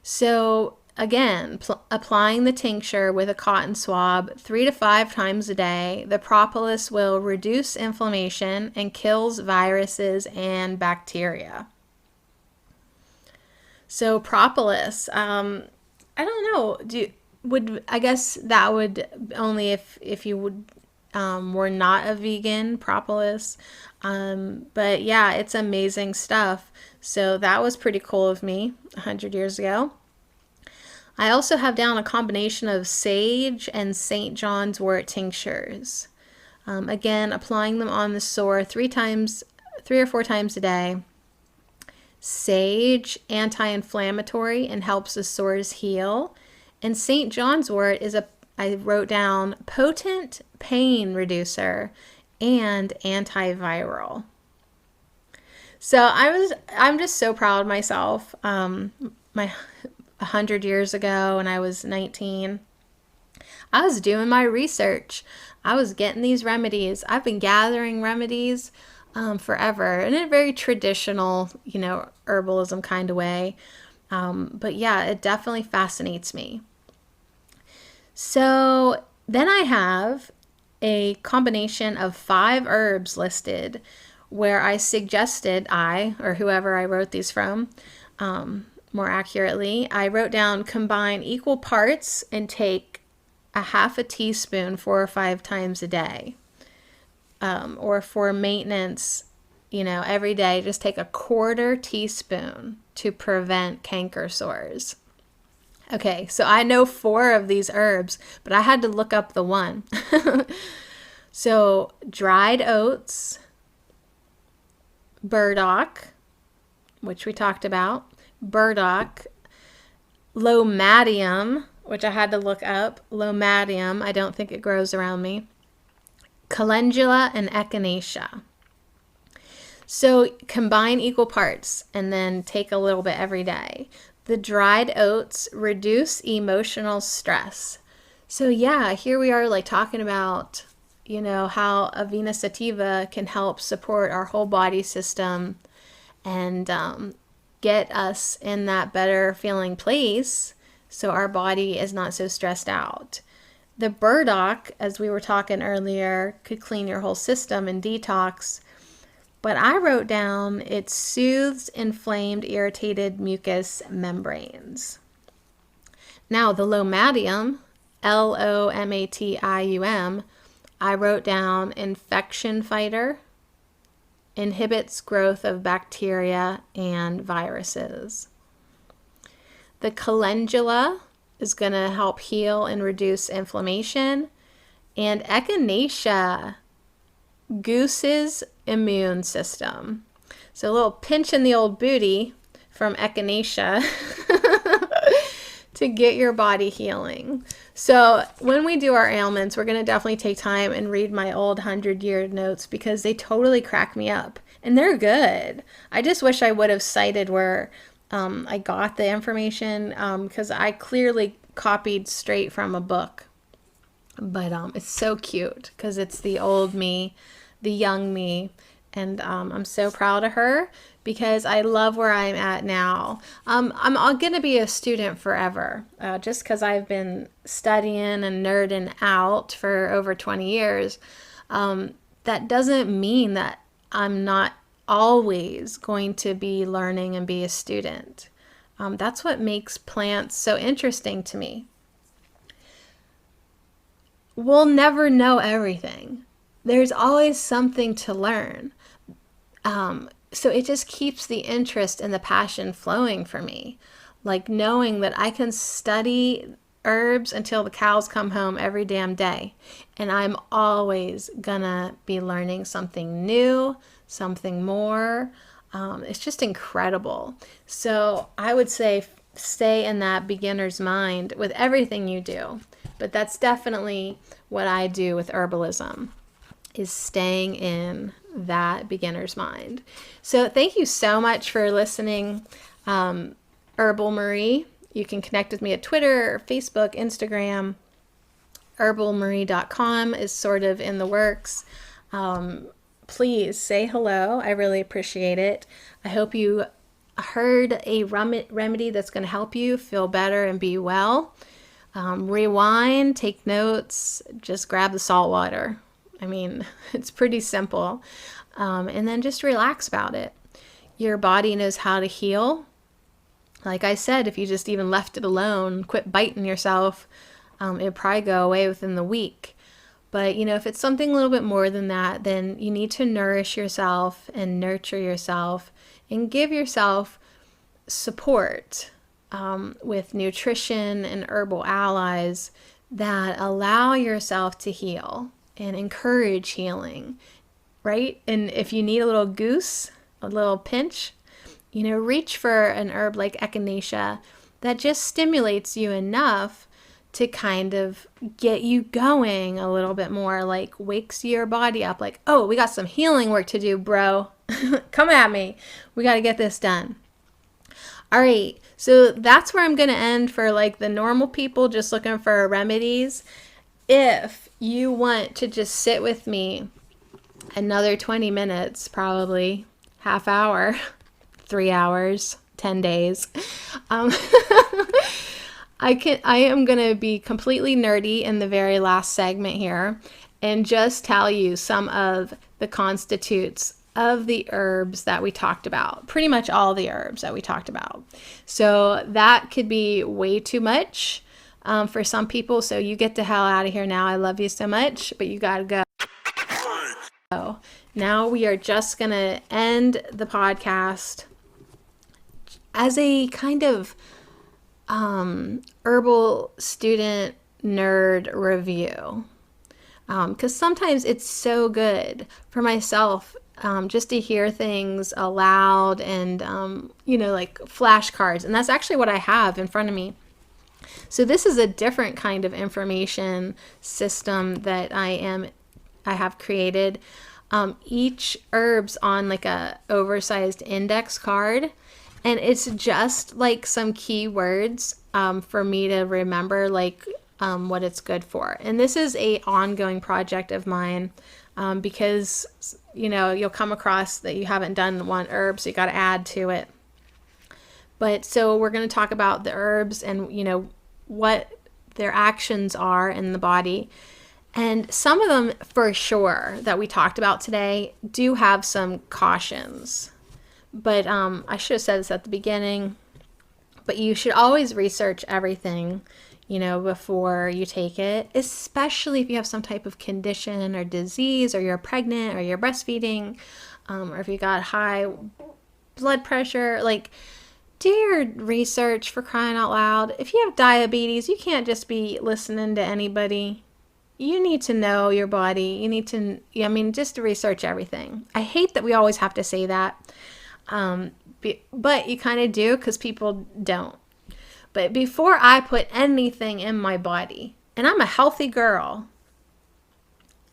So again, applying the tincture with a cotton swab 3 to 5 times a day, the propolis will reduce inflammation and kills viruses and bacteria. So propolis, I don't know. I guess that would only if you would were not a vegan, propolis. But yeah, it's amazing stuff. So that was pretty cool of me 100 years ago. I also have down a combination of sage and St. John's wort tinctures. Again, applying them on the sore 3 or 4 times a day. Sage, anti-inflammatory and helps the sores heal. And St. John's wort I wrote down, potent pain reducer and antiviral. So I'm just so proud of myself. My 100 years ago when I was 19, I was doing my research. I was getting these remedies. I've been gathering remedies forever in a very traditional, herbalism kind of way. But yeah, it definitely fascinates me. So then I have a combination of 5 herbs listed where I suggested or whoever I wrote these from, more accurately, I wrote down combine equal parts and take a half a teaspoon 4 or 5 times a day. Or for maintenance, every day, just take a 1/4 teaspoon to prevent canker sores. Okay, so I know 4 of these herbs, but I had to look up the one. So dried oats, burdock, which we talked about, burdock, lomadium, which I had to look up, lomadium, I don't think it grows around me, calendula, and echinacea. So combine equal parts and then take a little bit every day. The dried oats reduce emotional stress. So yeah, here we are like talking about, how Avena sativa can help support our whole body system and get us in that better feeling place so our body is not so stressed out. The burdock, as we were talking earlier, could clean your whole system and detox. But I wrote down it soothes inflamed, irritated mucous membranes. Now, the lomadium, lomatium, I wrote down infection fighter, inhibits growth of bacteria and viruses. The calendula is going to help heal and reduce inflammation. And echinacea, goose's immune system. So a little pinch in the old booty from echinacea to get your body healing. So when we do our ailments, we're going to definitely take time and read my old 100-year notes because they totally crack me up. And they're good. I just wish I would have cited where I got the information because I clearly copied straight from a book. But it's so cute because it's the old me, the young me, and I'm so proud of her because I love where I'm at now. I'm going to be a student forever just because I've been studying and nerding out for over 20 years. That doesn't mean that I'm not always going to be learning and be a student. That's what makes plants so interesting to me. We'll never know everything. There's always something to learn. So it just keeps the interest and the passion flowing for me. Like knowing that I can study herbs until the cows come home every damn day. And I'm always gonna be learning something new, something more. It's just incredible. So I would say stay in that beginner's mind with everything you do. But that's definitely what I do with herbalism, is staying in that beginner's mind. So thank you so much for listening, Herbal Marie. You can connect with me at Twitter, Facebook, Instagram. herbalmarie.com is sort of in the works. Please say hello. I really appreciate it. I hope you heard a remedy that's going to help you feel better and be well. Rewind, take notes, just grab the salt water. I mean, it's pretty simple. And then just relax about it. Your body knows how to heal. Like I said, if you just even left it alone, quit biting yourself, it'd probably go away within the week. But, if it's something a little bit more than that, then you need to nourish yourself and nurture yourself and give yourself support with nutrition and herbal allies that allow yourself to heal and encourage healing, right? And if you need a little goose, a little pinch, reach for an herb like echinacea that just stimulates you enough to kind of get you going a little bit more, like wakes your body up, like, oh, we got some healing work to do, bro. Come at me. We got to get this done. All right, so that's where I'm going to end for like the normal people just looking for remedies. If you want to just sit with me another 20 minutes, probably half hour, 3 hours, 10 days, I am going to be completely nerdy in the very last segment here and just tell you some of the constitutes of the herbs that we talked about. Pretty much all the herbs that we talked about. So that could be way too much for some people. So you get the hell out of here now. I love you so much, but you got to go. So now we are just going to end the podcast as a kind of herbal student nerd review, because sometimes it's so good for myself just to hear things aloud and like flashcards, and that's actually what I have in front of me. So this is a different kind of information system that I have created. Each herb's on like a oversized index card. And it's just like some keywords for me to remember, like what it's good for. And this is a ongoing project of mine because, you'll come across that you haven't done one herb, so you got to add to it. But so we're going to talk about the herbs and, what their actions are in the body. And some of them, for sure, that we talked about today do have some cautions. But I should have said this at the beginning, but you should always research everything, before you take it, especially if you have some type of condition or disease, or you're pregnant, or you're breastfeeding, or if you got high blood pressure. Like, do your research, for crying out loud. If you have diabetes, you can't just be listening to anybody. You need to know your body. You need to, just to research everything. I hate that we always have to say that. But you kind of do, because people don't. But before I put anything in my body, and I'm a healthy girl,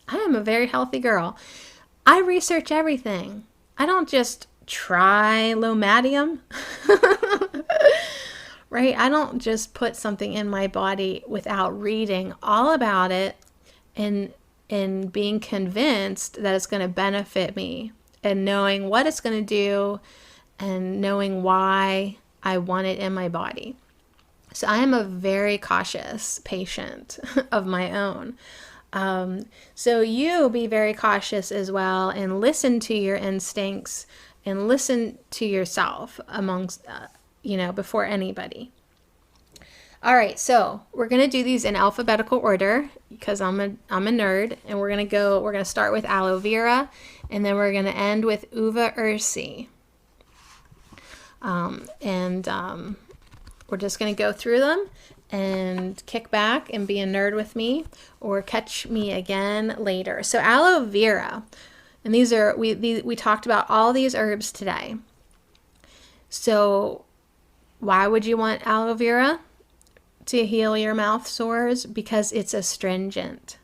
I am a very healthy girl, I research everything. I don't just try Lomadium, right? I don't just put something in my body without reading all about it and being convinced that it's going to benefit me, and knowing what it's going to do and knowing why I want it in my body. So I am a very cautious patient of my own. So you be very cautious as well, and listen to your instincts and listen to yourself amongst, before anybody. All right, so we're going to do these in alphabetical order because I'm a nerd, and we're going to start with aloe vera, and then we're going to end with uva ursi. We're just going to go through them and kick back and be a nerd with me, or catch me again later. So aloe vera, and these are, we talked about all these herbs today. So Why would you want aloe vera to heal your mouth sores? Because it's astringent.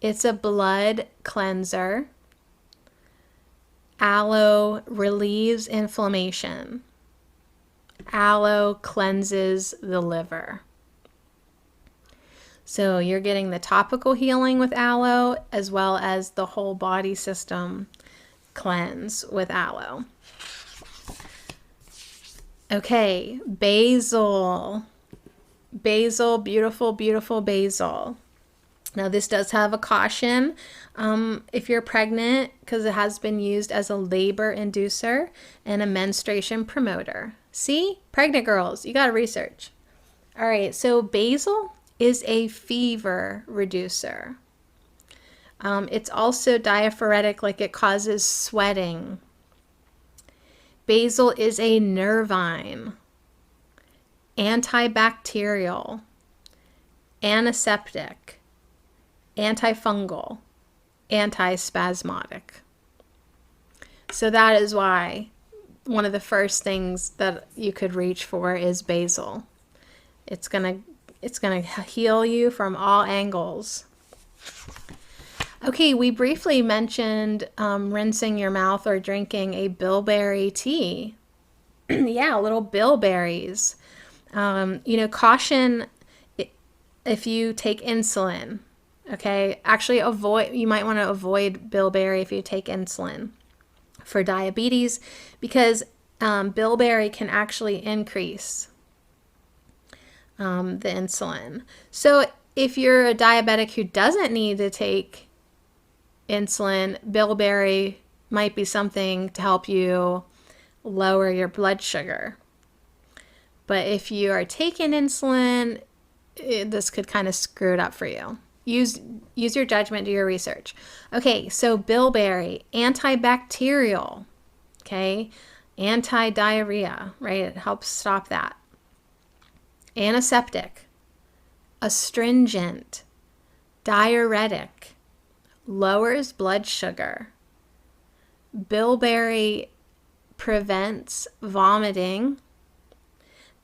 It's a blood cleanser. Aloe relieves inflammation. Aloe cleanses the liver. So you're getting the topical healing with aloe as well as the whole body system cleanse with aloe. Okay, basil. Basil, beautiful, beautiful basil. Now this does have a caution if you're pregnant, because it has been used as a labor inducer and a menstruation promoter. See? Pregnant girls, you got to research. All right, so basil is a fever reducer. It's also diaphoretic, like it causes sweating. Basil is a nervine, antibacterial, antiseptic, antifungal, antispasmodic. So that is why one of the first things that you could reach for is basil. It's gonna heal you from all angles. Okay, we briefly mentioned rinsing your mouth or drinking a bilberry tea. Yeah, little bilberries. Caution if you take insulin. Okay, actually you might want to avoid bilberry if you take insulin for diabetes, because bilberry can actually increase the insulin. So if you're a diabetic who doesn't need to take insulin, bilberry might be something to help you lower your blood sugar. But if you are taking insulin, this could kind of screw it up for you. Use your judgment, do your research. Okay, so bilberry, antibacterial, okay, anti-diarrhea, right? It helps stop that. Antiseptic, astringent, diuretic, lowers blood sugar. Bilberry prevents vomiting,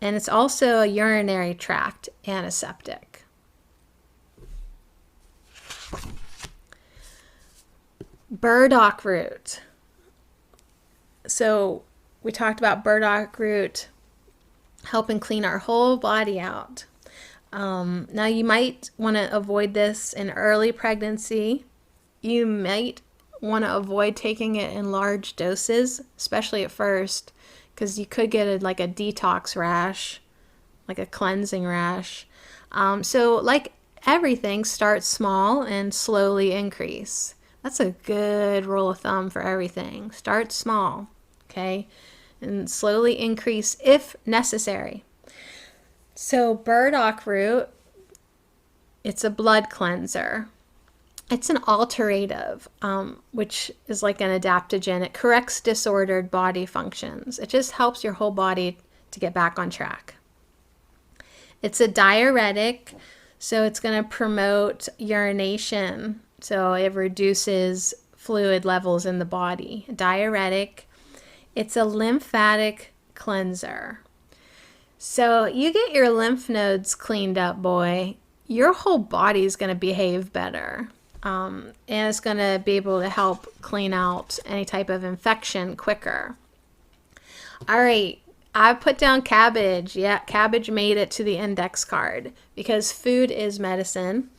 and it's also a urinary tract antiseptic. Burdock root. So we talked about burdock root helping clean our whole body out. Now you might want to avoid this in early pregnancy. You might want to avoid taking it in large doses, especially at first, because you could get a detox rash, like a cleansing rash. So like everything, start small and slowly increase. That's a good rule of thumb for everything. Start small, okay? And slowly increase if necessary. So burdock root, it's a blood cleanser. It's an alterative, which is like an adaptogen. It corrects disordered body functions. It just helps your whole body to get back on track. It's a diuretic, so it's going to promote urination. So it reduces fluid levels in the body. Diuretic. It's a lymphatic cleanser. So you get your lymph nodes cleaned up, boy, your whole body is going to behave better. And it's going to be able to help clean out any type of infection quicker. All right, I put down cabbage. Yeah, cabbage made it to the index card because food is medicine.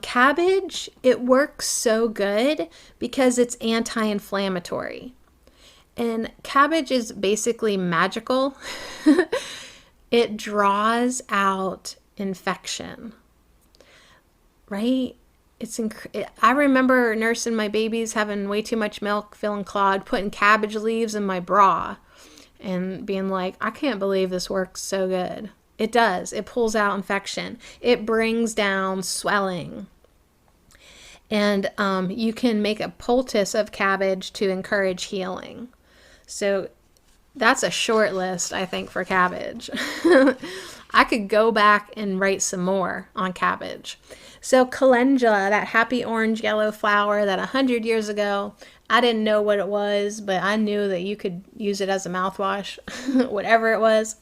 Cabbage, it works so good because it's anti-inflammatory. And cabbage is basically magical. It draws out infection, right? I remember nursing my babies having way too much milk, feeling clogged, putting cabbage leaves in my bra and being like, I can't believe this works so good. It does. It pulls out infection. It brings down swelling. And you can make a poultice of cabbage to encourage healing. So that's a short list, I think, for cabbage. I could go back and write some more on cabbage. So calendula, that happy orange yellow flower that 100 years ago I didn't know what it was, but I knew that you could use it as a mouthwash, whatever it was.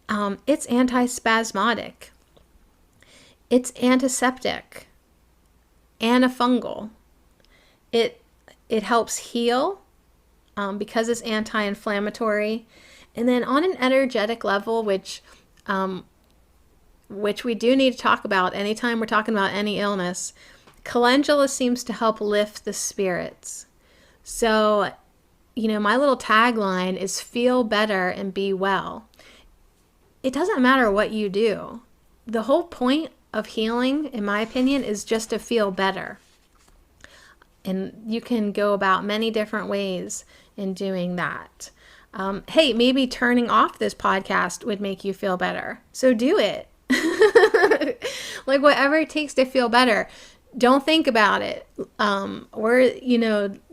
It's antispasmodic. It's antiseptic, antifungal. It it helps heal because it's anti-inflammatory, and then on an energetic level, which we do need to talk about anytime we're talking about any illness, calendula seems to help lift the spirits. So, my little tagline is feel better and be well. It doesn't matter what you do. The whole point of healing, in my opinion, is just to feel better. And you can go about many different ways in doing that. Hey, maybe turning off this podcast would make you feel better. So do it. Like whatever it takes to feel better. Don't think about it. Or,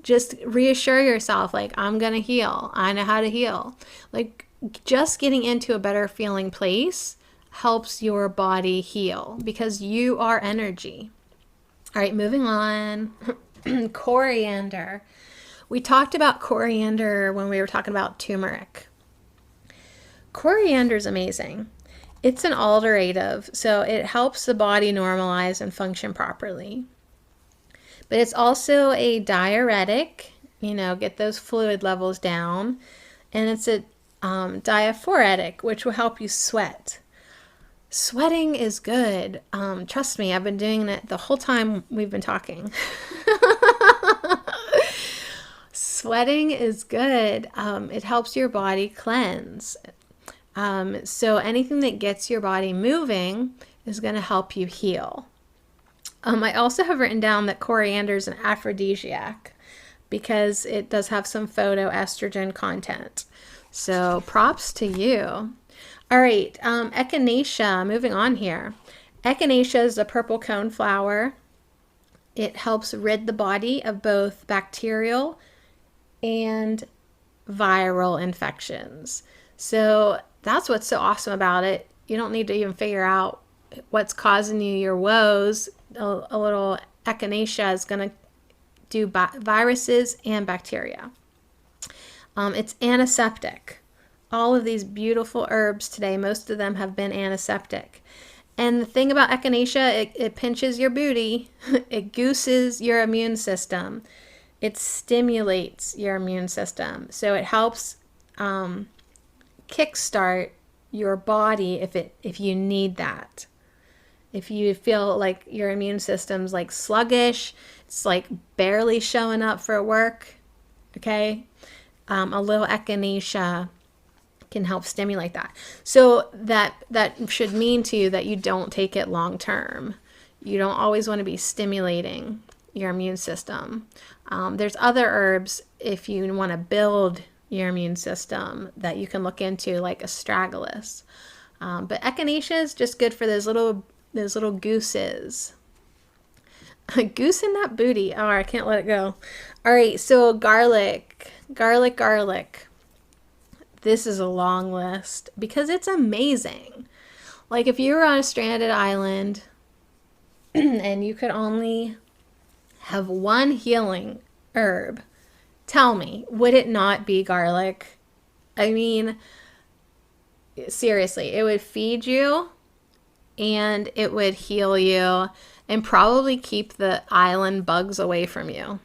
just reassure yourself, like, I'm going to heal. I know how to heal. Like, just getting into a better feeling place helps your body heal because you are energy. All right, moving on. Coriander. We talked about coriander when we were talking about turmeric. Coriander is amazing. It's an alterative, so it helps the body normalize and function properly. But it's also a diuretic, get those fluid levels down. And it's a diaphoretic, which will help you sweat. Sweating is good. Trust me, I've been doing it the whole time we've been talking. Sweating is good. It helps your body cleanse. So anything that gets your body moving is going to help you heal. I also have written down that coriander is an aphrodisiac because it does have some phytoestrogen content. So props to you. All right, echinacea, moving on here. Echinacea is a purple cone flower. It helps rid the body of both bacterial and viral infections. So that's what's so awesome about it. You don't need to even figure out what's causing you your woes. A little echinacea is going to do viruses and bacteria. It's antiseptic. All of these beautiful herbs today, most of them have been antiseptic. And the thing about echinacea, it pinches your booty. It gooses your immune system. It stimulates your immune system. So it helps kickstart your body if you need that. If you feel like your immune system's like sluggish, it's like barely showing up for work, okay? A little echinacea can help stimulate that. So that should mean to you that you don't take it long term. You don't always want to be stimulating your immune system. There's other herbs if you want to build your immune system that you can look into, like astragalus. But echinacea is just good for those little gooses. A goose in that booty. Oh, I can't let it go. All right, so garlic. This is a long list because it's amazing. Like if you were on a stranded island and you could only have one healing herb, tell me, would it not be garlic? I mean, seriously, it would feed you and it would heal you and probably keep the island bugs away from you.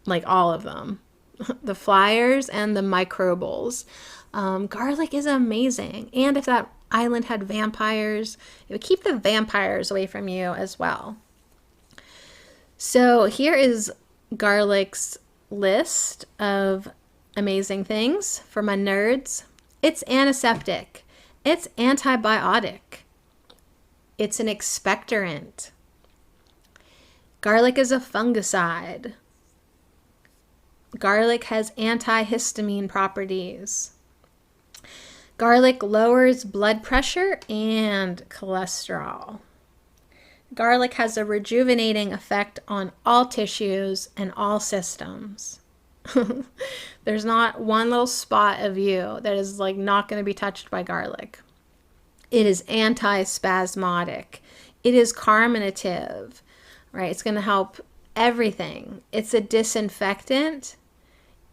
Like all of them. The flyers and the microbials. Garlic is amazing. And if that island had vampires, it would keep the vampires away from you as well. So here is garlic's list of amazing things for my nerds. It's antiseptic. It's antibiotic. It's an expectorant. Garlic is a fungicide. Garlic has antihistamine properties. Garlic lowers blood pressure and cholesterol. Garlic has a rejuvenating effect on all tissues and all systems. There's not one little spot of you that is like not going to be touched by garlic. It is antispasmodic. It is carminative, right? It's going to help everything. It's a disinfectant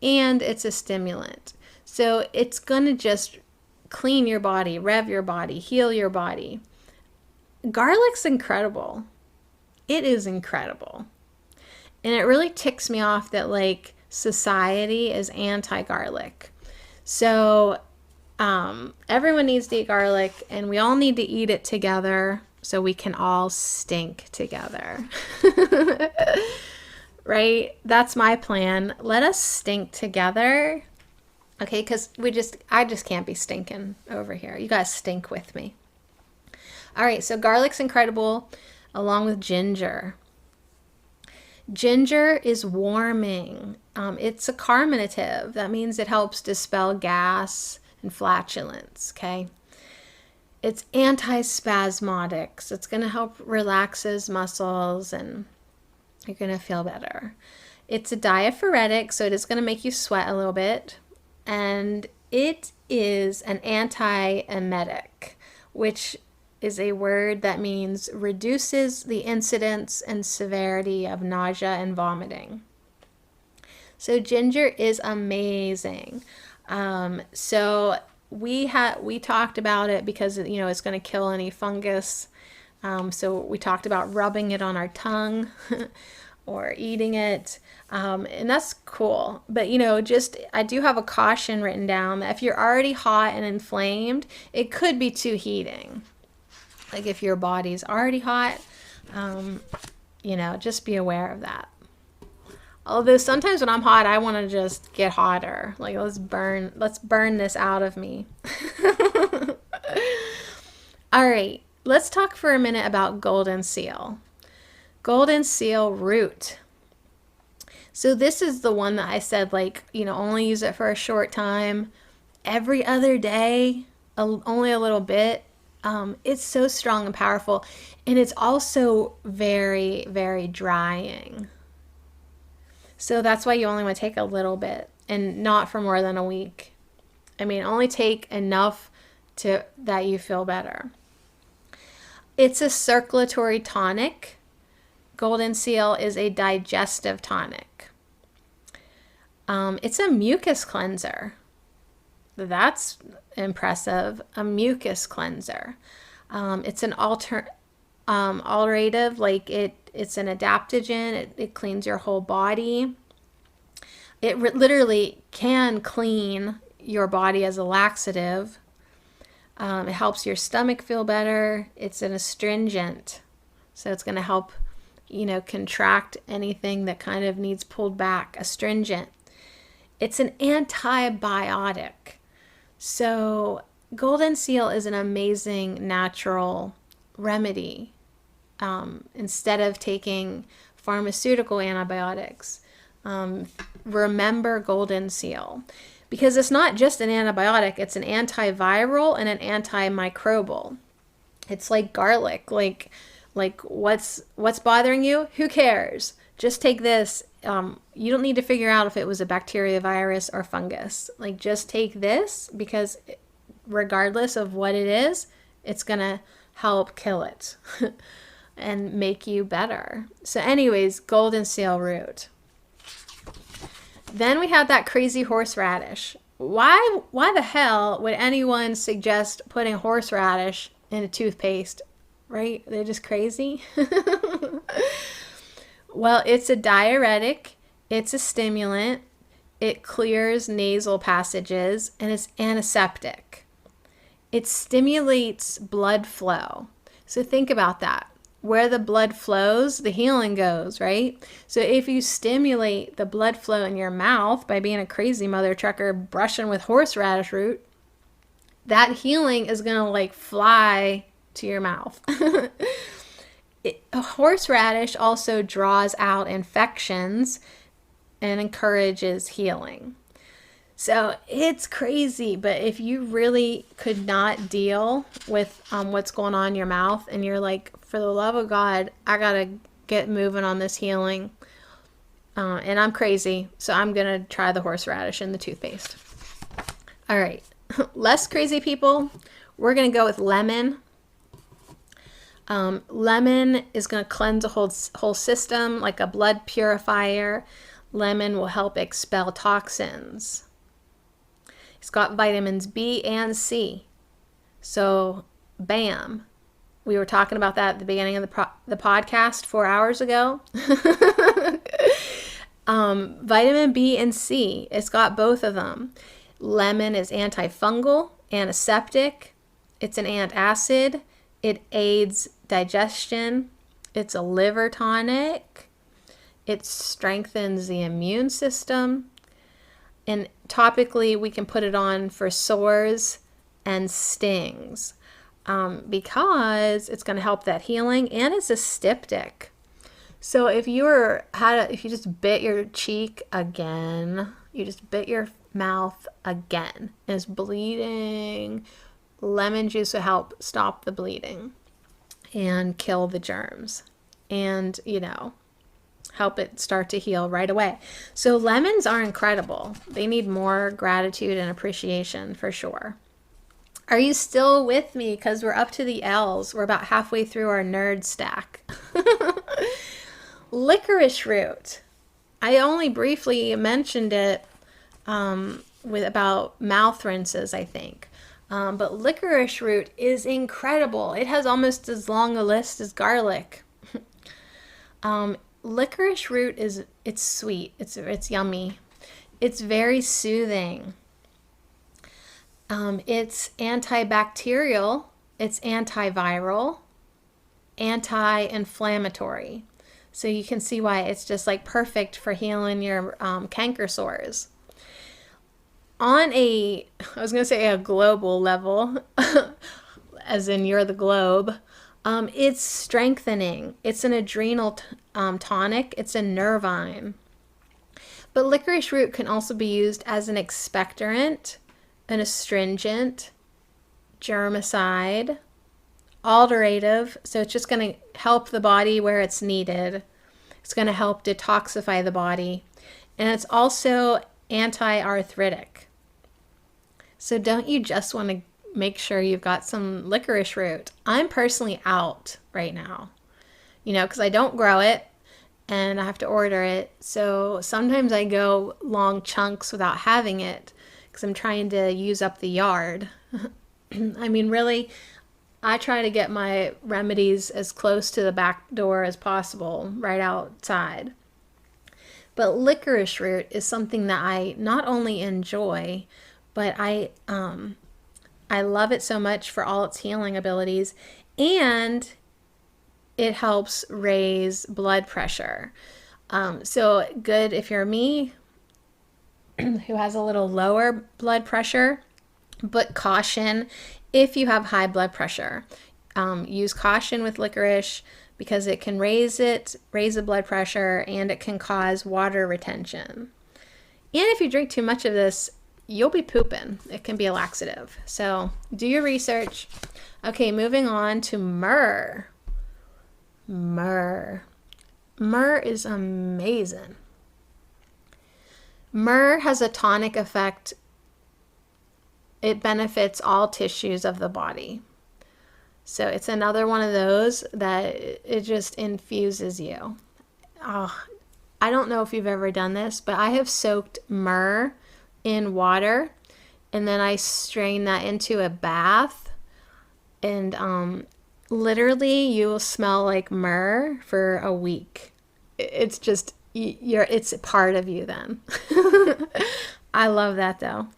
and it's a stimulant. So it's going to just clean your body, rev your body, heal your body. Garlic's incredible. It is incredible. And it really ticks me off that like society is anti-garlic. So everyone needs to eat garlic, and we all need to eat it together so we can all stink together. Right? That's my plan. Let us stink together. Okay, because I just can't be stinking over here. You guys stink with me. All right, so garlic's incredible, along with ginger. Ginger is warming. It's a carminative. That means it helps dispel gas and flatulence, okay? It's antispasmodic, so it's going to help relax his muscles and you're going to feel better. It's a diaphoretic, so it is going to make you sweat a little bit. And it is an antiemetic, which is a word that means reduces the incidence and severity of nausea and vomiting. So ginger is amazing. So we talked about it because it's going to kill any fungus. So we talked about rubbing it on our tongue or eating it. And that's cool. But I do have a caution written down that if you're already hot and inflamed, it could be too heating. Like if your body's already hot, just be aware of that. Although sometimes when I'm hot, I want to just get hotter. Like let's burn this out of me. All right, let's talk for a minute about golden seal. Golden seal root. So this is the one that I said, only use it for a short time, every other day, only a little bit. It's so strong and powerful, and it's also very, very drying. So that's why you only want to take a little bit and not for more than a week. Only take enough that you feel better. It's a circulatory tonic. Golden seal is a digestive tonic. It's a mucus cleanser. That's impressive. A mucus cleanser. It's an alterative, it's an adaptogen. It cleans your whole body. It literally can clean your body as a laxative. It helps your stomach feel better. It's an astringent. So it's going to help, contract anything that kind of needs pulled back. Astringent. It's an antibiotic. So golden seal is an amazing natural remedy. Instead of taking pharmaceutical antibiotics, remember golden seal, because it's not just an antibiotic, it's an antiviral and an antimicrobial. It's like garlic, like what's bothering you? Who cares? Just take this. You don't need to figure out if it was a bacteria, virus, or fungus. Just take this, because regardless of what it is, it's gonna help kill it. And make you better. So anyways, golden seal root. Then we have that crazy horseradish. Why the hell would anyone suggest putting horseradish in a toothpaste, right? They're just crazy. Well, it's a diuretic, it's a stimulant, it clears nasal passages, and it's antiseptic. It stimulates blood flow. So think about that. Where the blood flows, the healing goes, right? So if you stimulate the blood flow in your mouth by being a crazy mother trucker brushing with horseradish root, that healing is going to fly to your mouth. Horseradish also draws out infections and encourages healing. So it's crazy, but if you really could not deal with what's going on in your mouth, and you're like, for the love of God, I gotta get moving on this healing, and I'm crazy, so I'm gonna try the horseradish in the toothpaste. All right, less crazy people, we're gonna go with lemon. Lemon is going to cleanse a whole system like a blood purifier. Lemon will help expel toxins. It's got vitamins B and C. So, bam. We were talking about that at the beginning of the podcast 4 hours ago. Vitamin B and C, it's got both of them. Lemon is antifungal, antiseptic. It's an antacid. It aids digestion. It's a liver tonic. It strengthens the immune system. And topically, we can put it on for sores and stings because it's going to help that healing, and it's a styptic. So if if you just bit your cheek again, you just bit your mouth again, and it's bleeding, lemon juice will help stop the bleeding and kill the germs and, help it start to heal right away. So lemons are incredible. They need more gratitude and appreciation for sure. Are you still with me? Because we're up to the L's. We're about halfway through our nerd stack. Licorice root. I only briefly mentioned it with about mouth rinses, I think. But licorice root is incredible. It has almost as long a list as garlic. Licorice root it's sweet. It's yummy. It's very soothing. It's antibacterial. It's antiviral, anti-inflammatory. So you can see why it's just like perfect for healing your canker sores. On I was going to say a global level, as in you're the globe, it's strengthening. It's an adrenal tonic. It's a nervine. But licorice root can also be used as an expectorant, an astringent, germicide, alterative. So it's just going to help the body where it's needed. It's going to help detoxify the body. And it's also anti-arthritic. So don't you just want to make sure you've got some licorice root? I'm personally out right now, because I don't grow it and I have to order it. So sometimes I go long chunks without having it because I'm trying to use up the yard. I mean, really, I try to get my remedies as close to the back door as possible, right outside. But licorice root is something that I not only enjoy, but I love it so much for all its healing abilities, and it helps raise blood pressure. So good if you're me, who has a little lower blood pressure, but caution if you have high blood pressure. Use caution with licorice because it can raise the blood pressure, and it can cause water retention. And if you drink too much of this, you'll be pooping. It can be a laxative. So do your research. Okay, moving on to myrrh. Myrrh is amazing. Myrrh has a tonic effect. It benefits all tissues of the body. So it's another one of those that it just infuses you. Oh, I don't know if you've ever done this, but I have soaked myrrh in water, and then I strain that into a bath, and literally you will smell like myrrh for a week. It's just it's part of you then. I love that though.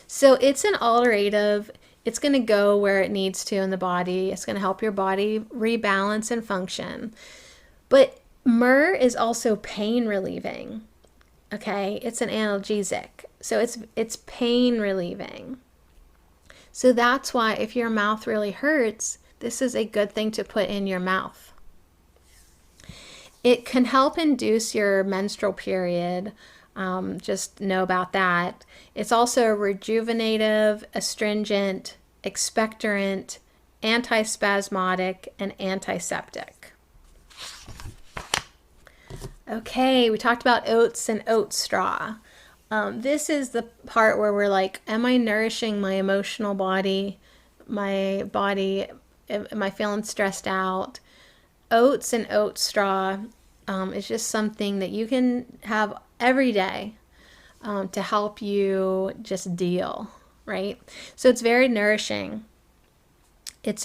So it's an alterative. It's going to go where it needs to in the body. It's going to help your body rebalance and function. But myrrh is also pain relieving. Okay, it's an analgesic. So it's pain relieving. So that's why if your mouth really hurts, this is a good thing to put in your mouth. It can help induce your menstrual period. Just know about that. It's also a rejuvenative, astringent, expectorant, antispasmodic, and antiseptic. Okay, we talked about oats and oat straw. This is the part where we're like, am I nourishing my emotional body, my body Am I feeling stressed out? Oats and oat straw is just something that you can have every day to help you just deal, right? So it's very nourishing. It's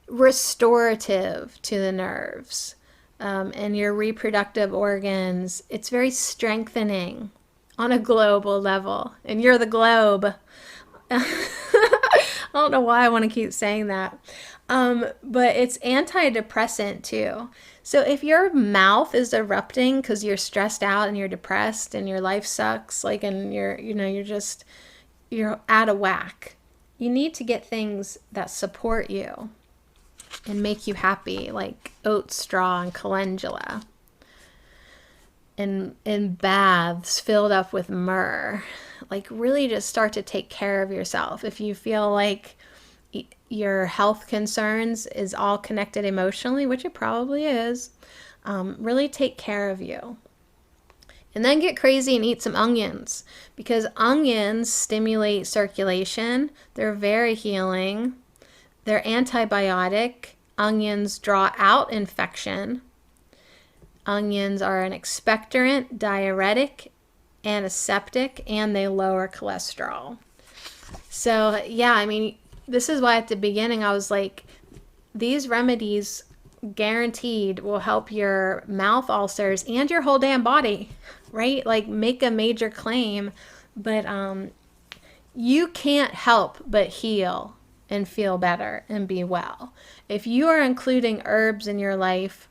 restorative to the nerves and your reproductive organs. It's very strengthening on a global level. And you're the globe. I don't know why I want to keep saying that. But it's antidepressant too. So if your mouth is erupting because you're stressed out and you're depressed and your life sucks, like, and you're out of whack, you need to get things that support you and make you happy, like oat straw and calendula, and baths filled up with myrrh. Like, really just start to take care of yourself. If you feel like your health concerns is all connected emotionally, which it probably is, really take care of you. And then get crazy and eat some onions, because onions stimulate circulation. They're very healing. They're antibiotic. Onions draw out infection. Onions are an expectorant, diuretic, antiseptic, and they lower cholesterol. So yeah, I mean, this is why at the beginning I was like, these remedies guaranteed will help your mouth ulcers and your whole damn body, right? Like, make a major claim, but you can't help but heal and feel better and be well. If you are including herbs in your life,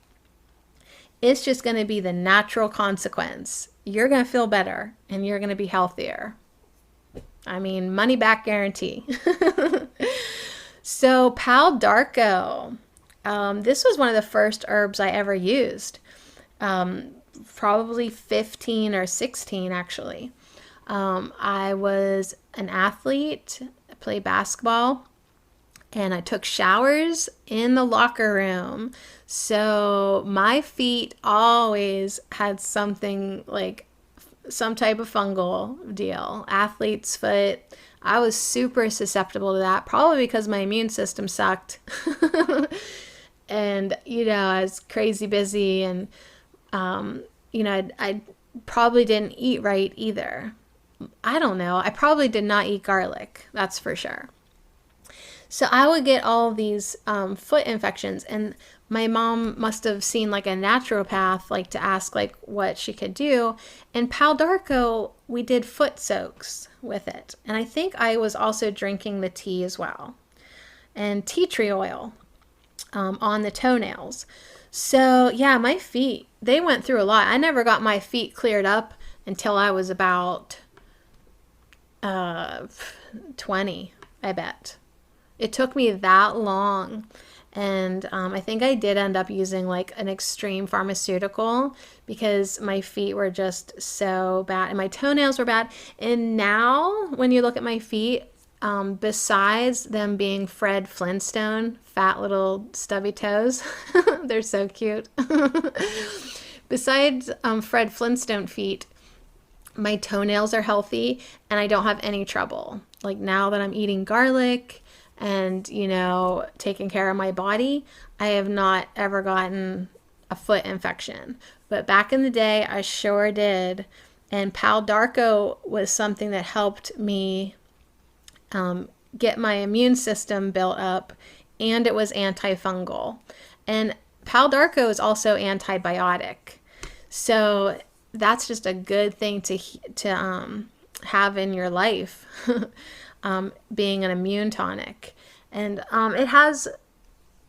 it's just going to be the natural consequence. You're going to feel better and you're going to be healthier. I mean, money back guarantee. So Pal Darko. This was one of the first herbs I ever used. Probably 15 or 16, actually. I was an athlete. I played basketball. And I took showers in the locker room. So my feet always had something, like some type of fungal deal. Athlete's foot. I was super susceptible to that, probably because my immune system sucked. And, I was crazy busy, and, I probably didn't eat right either. I don't know. I probably did not eat garlic. That's for sure. So I would get all these foot infections, and my mom must have seen like a naturopath, like, to ask like what she could do. And Pal Darko, we did foot soaks with it. And I think I was also drinking the tea as well. And tea tree oil on the toenails. So yeah, my feet, they went through a lot. I never got my feet cleared up until I was about 20, I bet. It took me that long. And I think I did end up using like an extreme pharmaceutical because my feet were just so bad and my toenails were bad. And now when you look at my feet, besides them being Fred Flintstone, fat little stubby toes, they're so cute. Besides Fred Flintstone feet, my toenails are healthy and I don't have any trouble. Like, now that I'm eating garlic and, taking care of my body, I have not ever gotten a foot infection. But back in the day, I sure did. And Pal Darko was something that helped me get my immune system built up, and it was antifungal. And Pal Darko is also antibiotic. So that's just a good thing to have in your life. Being an immune tonic. And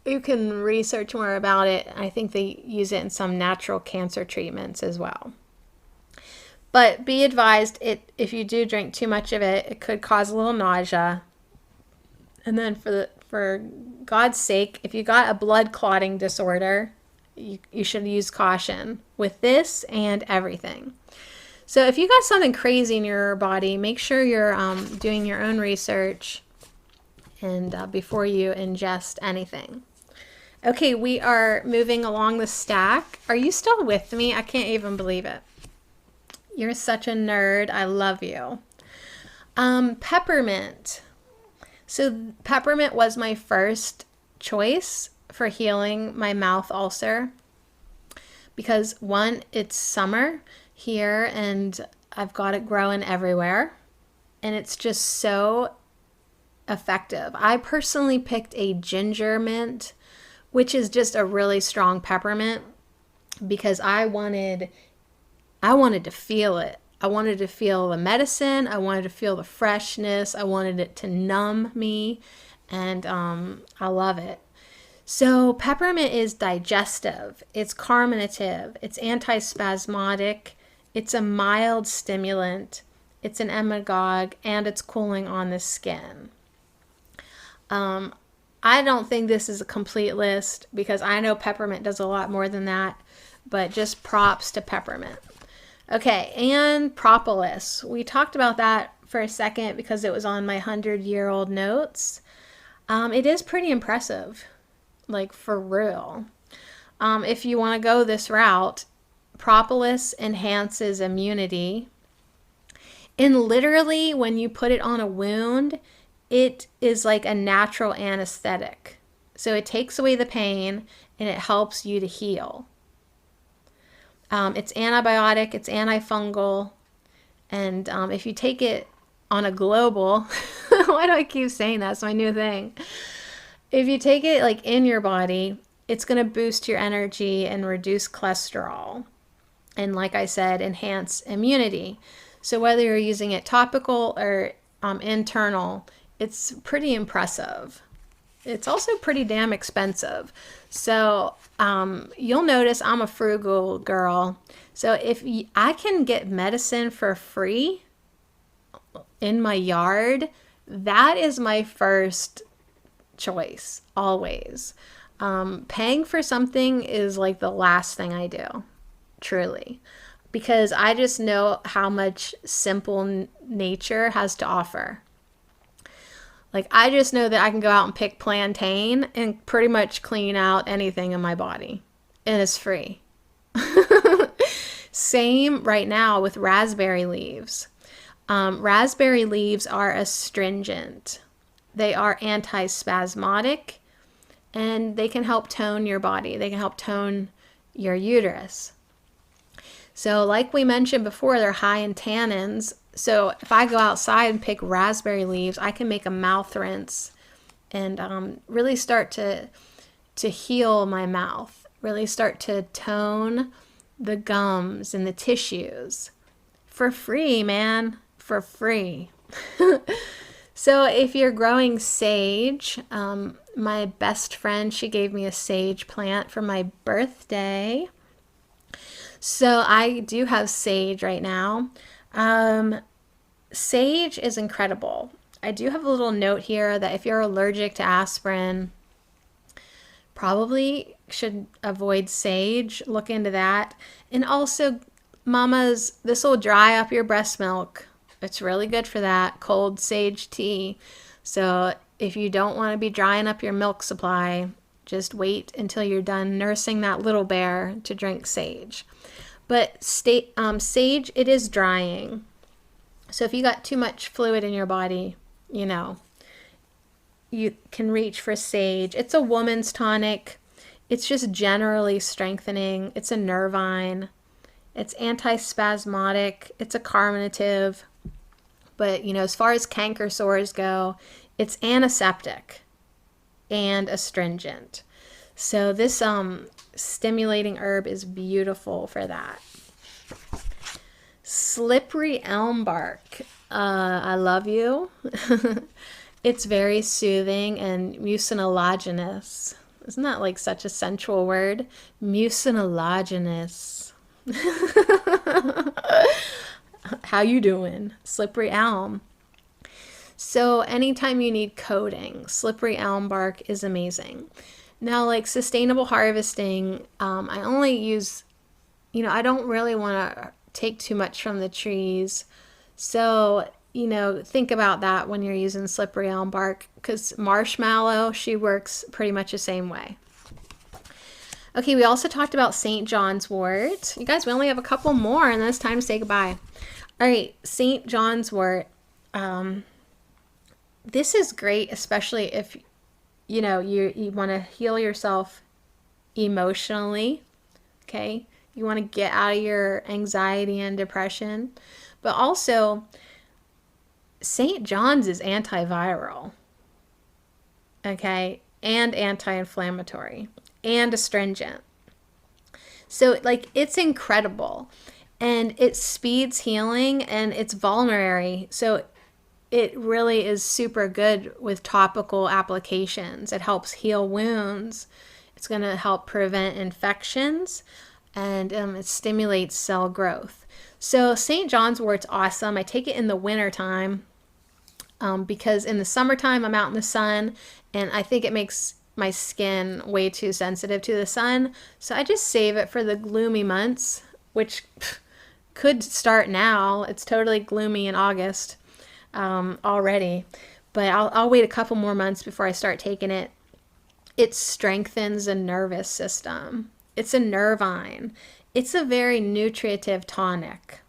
you can research more about it. I think they use it in some natural cancer treatments as well. But be advised, if you do drink too much of it, it could cause a little nausea. And then for God's sake, if you got a blood clotting disorder, you should use caution with this and everything. So if you got something crazy in your body, make sure you're doing your own research and before you ingest anything. Okay, we are moving along the stack. Are you still with me? I can't even believe it. You're such a nerd. I love you. Peppermint. So peppermint was my first choice for healing my mouth ulcer because one, it's summer here and I've got it growing everywhere and it's just so effective. I personally picked a ginger mint, which is just a really strong peppermint because I wanted to feel it. I wanted to feel the medicine. I wanted to feel the freshness. I wanted it to numb me, and I love it. So peppermint is digestive. It's carminative. It's antispasmodic. It's a mild stimulant. It's an emmenagogue, and it's cooling on the skin. I don't think this is a complete list because I know peppermint does a lot more than that, but just props to peppermint. Okay, and propolis. We talked about that for a second because it was on my 100-year-old notes. It is pretty impressive, like for real. If you want to go this route, propolis enhances immunity. And literally, when you put it on a wound, it is like a natural anesthetic. So it takes away the pain and it helps you to heal. It's antibiotic, it's antifungal, and if you take it on a global, why do I keep saying that? It's my new thing. If you take it like in your body, it's going to boost your energy and reduce cholesterol. And like I said, enhance immunity. So whether you're using it topical or internal, it's pretty impressive. It's also pretty damn expensive. So you'll notice I'm a frugal girl. So if I can get medicine for free in my yard, that is my first choice, always. Paying for something is like the last thing I do, truly. Because I just know how much simple nature has to offer. Like, I just know that I can go out and pick plantain and pretty much clean out anything in my body. And it's free. Same right now with raspberry leaves. Raspberry leaves are astringent. They are antispasmodic. And they can help tone your body. They can help tone your uterus. So like we mentioned before, they're high in tannins. So if I go outside and pick raspberry leaves, I can make a mouth rinse and really start to heal my mouth, really start to tone the gums and the tissues for free, man, for free. So if you're growing sage, my best friend, she gave me a sage plant for my birthday. So I do have sage right now. Sage is incredible. I do have a little note here that if you're allergic to aspirin, probably should avoid sage. Look into that. And also, mamas, this will dry up your breast milk. It's really good for that. Cold sage tea. So if you don't want to be drying up your milk supply, just wait until you're done nursing that little bear to drink sage. But sage, it is drying. So if you got too much fluid in your body, you can reach for sage. It's a woman's tonic. It's just generally strengthening. It's a nervine. It's antispasmodic. It's a carminative. But, as far as canker sores go, it's antiseptic and astringent. So this stimulating herb is beautiful for that. Slippery elm bark. I love you. It's very soothing and mucilaginous. Isn't that like such a sensual word? Mucilaginous. How you doing? Slippery elm. So anytime you need coating, slippery elm bark is amazing. Now, like sustainable harvesting, I only use, I don't really want to take too much from the trees. So, think about that when you're using slippery elm bark, because marshmallow, she works pretty much the same way. Okay, we also talked about St. John's wort. You guys, we only have a couple more and then it's time to say goodbye. All right, St. John's wort. this is great, especially if you want to heal yourself emotionally. Okay, you want to get out of your anxiety and depression, but also St. John's is antiviral, okay, and anti-inflammatory and astringent. So like it's incredible, and it speeds healing, and it's vulnerary. So it really is super good with topical applications. It helps heal wounds. It's going to help prevent infections, and it stimulates cell growth. So St. John's wort's awesome. I take it in the winter time because in the summertime I'm out in the sun, and I think it makes my skin way too sensitive to the sun. So I just save it for the gloomy months, which could start now. It's totally gloomy in August already, but I'll wait a couple more months before I start taking it. It strengthens the nervous system. It's a nervine. It's a very nutritive tonic.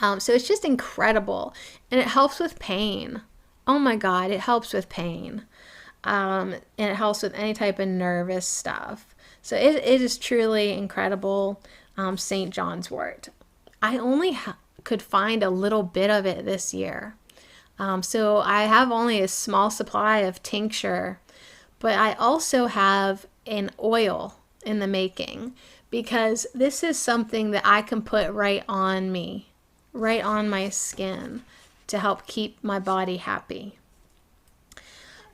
So it's just incredible, and it helps with pain. Oh my God, it helps with pain. And it helps with any type of nervous stuff. So it is truly incredible, St. John's wort. I only could find a little bit of it this year. So I have only a small supply of tincture, but I also have an oil in the making, because this is something that I can put right on me, right on my skin, to help keep my body happy.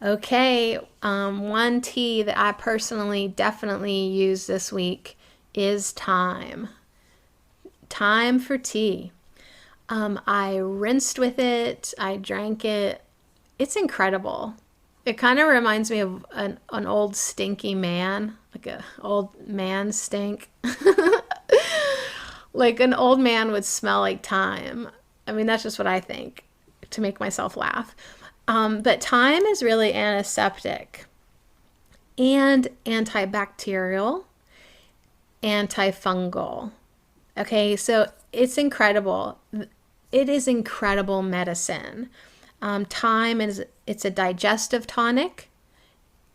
Okay, one tea that I personally definitely use this week is thyme. Thyme for tea. I rinsed with it. I drank it. It's incredible. It kind of reminds me of an old stinky man, like an old man stink. Like an old man would smell like thyme. I mean, that's just what I think to make myself laugh. But thyme is really antiseptic and antibacterial, antifungal. Okay, so it's incredible. It is incredible medicine. Thyme it's a digestive tonic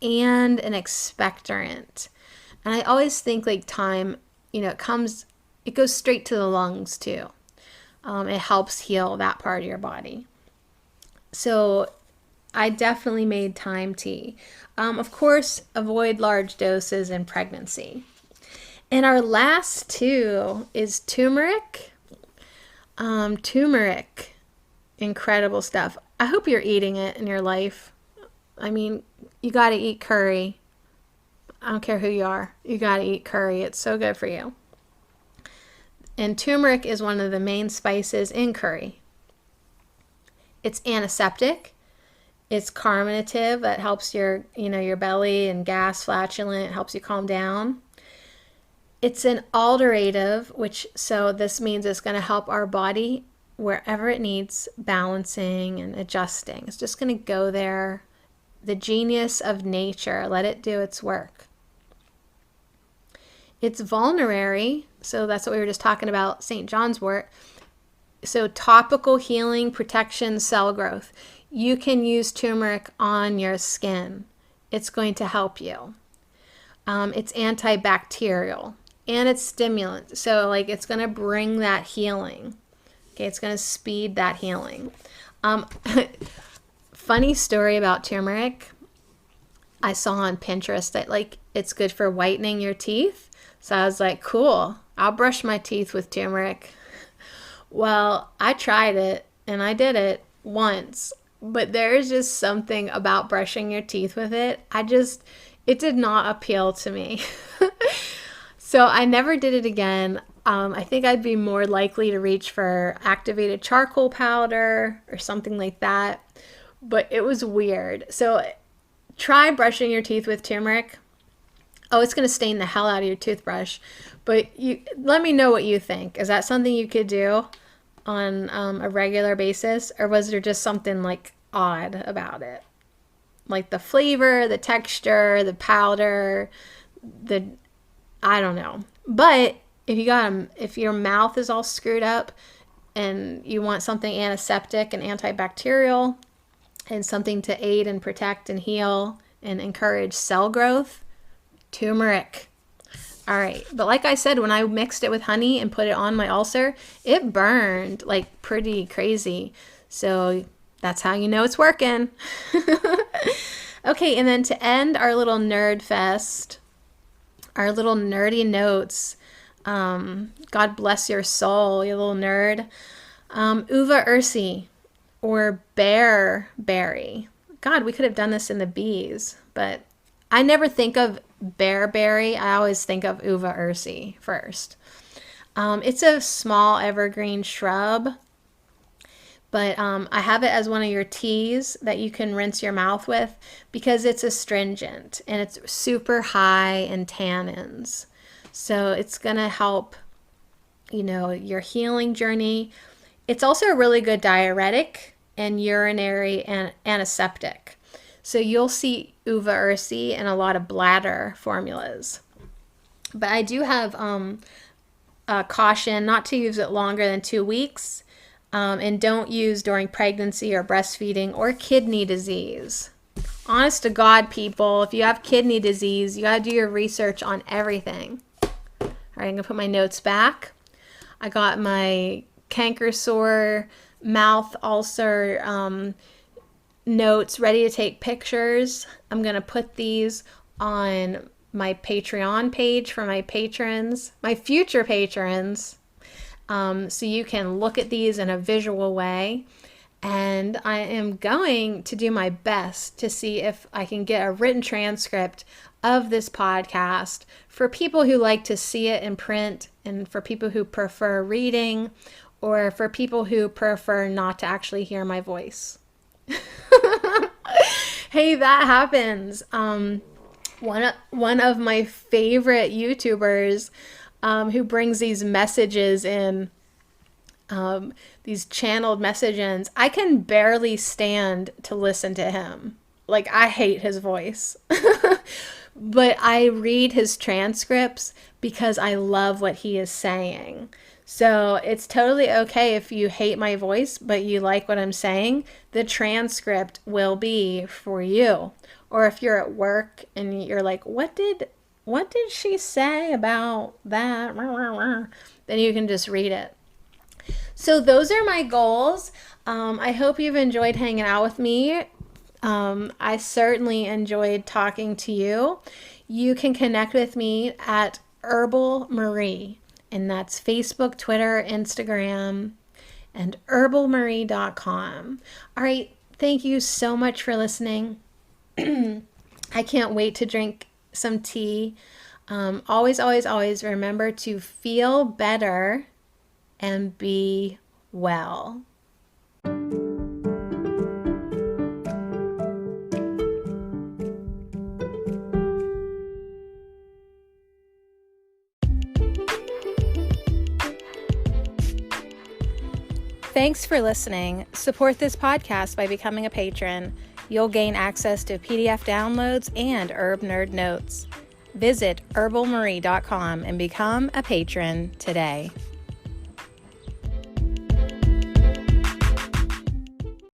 and an expectorant. And I always think like thyme, it goes straight to the lungs too. It helps heal that part of your body. So I definitely made thyme tea. Of course, avoid large doses in pregnancy. And our last two is turmeric. Turmeric, incredible stuff. I hope you're eating it in your life. I mean, you got to eat curry. I don't care who you are. You got to eat curry. It's so good for you. And turmeric is one of the main spices in curry. It's antiseptic. It's carminative. That helps your belly and gas, flatulent. It helps you calm down. It's an alterative, so this means it's going to help our body wherever it needs balancing and adjusting. It's just going to go there. The genius of nature. Let it do its work. It's vulnerary, so that's what we were just talking about, St. John's wort. So topical healing, protection, cell growth. You can use turmeric on your skin. It's going to help you. It's antibacterial. And it's stimulant. So like it's going to bring that healing. Okay, it's going to speed that healing. Funny story about turmeric. I saw on Pinterest that like it's good for whitening your teeth. So I was like, cool, I'll brush my teeth with turmeric. Well, I tried it and I did it once, but there's just something about brushing your teeth with it. It did not appeal to me. So I never did it again. I think I'd be more likely to reach for activated charcoal powder or something like that. But it was weird. So try brushing your teeth with turmeric. Oh, it's going to stain the hell out of your toothbrush. But let me know what you think. Is that something you could do on a regular basis? Or was there just something like odd about it? Like the flavor, the texture, the powder, I don't know. But if your mouth is all screwed up and you want something antiseptic and antibacterial, and something to aid and protect and heal and encourage cell growth, turmeric. All right, but like I said, when I mixed it with honey and put it on my ulcer, it burned like pretty crazy. So that's how you know it's working. Okay, and then to end our little nerd fest, our little nerdy notes, God bless your soul, you little nerd. Uva ursi, or bearberry. God, we could have done this in the bees, but I never think of bearberry. I always think of uva ursi first. It's a small evergreen shrub, but I have it as one of your teas that you can rinse your mouth with because it's astringent and it's super high in tannins. So it's going to help, your healing journey. It's also a really good diuretic and urinary and antiseptic. So you'll see uva ursi in a lot of bladder formulas. But I do have a caution not to use it longer than 2 weeks. And don't use during pregnancy or breastfeeding or kidney disease. Honest to God, people, if you have kidney disease, you got to do your research on everything. All right, I'm going to put my notes back. I got my canker sore, mouth ulcer notes ready to take pictures. I'm going to put these on my Patreon page for my patrons, my future patrons. So you can look at these in a visual way. And I am going to do my best to see if I can get a written transcript of this podcast for people who like to see it in print and for people who prefer reading or for people who prefer not to actually hear my voice. Hey, that happens. One of my favorite YouTubers who brings these messages in, these channeled messages, I can barely stand to listen to him. Like, I hate his voice. But I read his transcripts because I love what he is saying. So it's totally okay if you hate my voice, but you like what I'm saying. The transcript will be for you. Or if you're at work and you're like, what did she say about that? Then you can just read it. So those are my goals. I hope you've enjoyed hanging out with me. I certainly enjoyed talking to you. You can connect with me at Herbal Marie, and that's Facebook, Twitter, Instagram, and herbalmarie.com. All right, thank you so much for listening. I can't wait to drink some tea. Always, always, always remember to feel better and be well. Thanks for listening. Support this podcast by becoming a patron. You'll gain access to PDF downloads and Herb Nerd notes. Visit herbalmarie.com and become a patron today.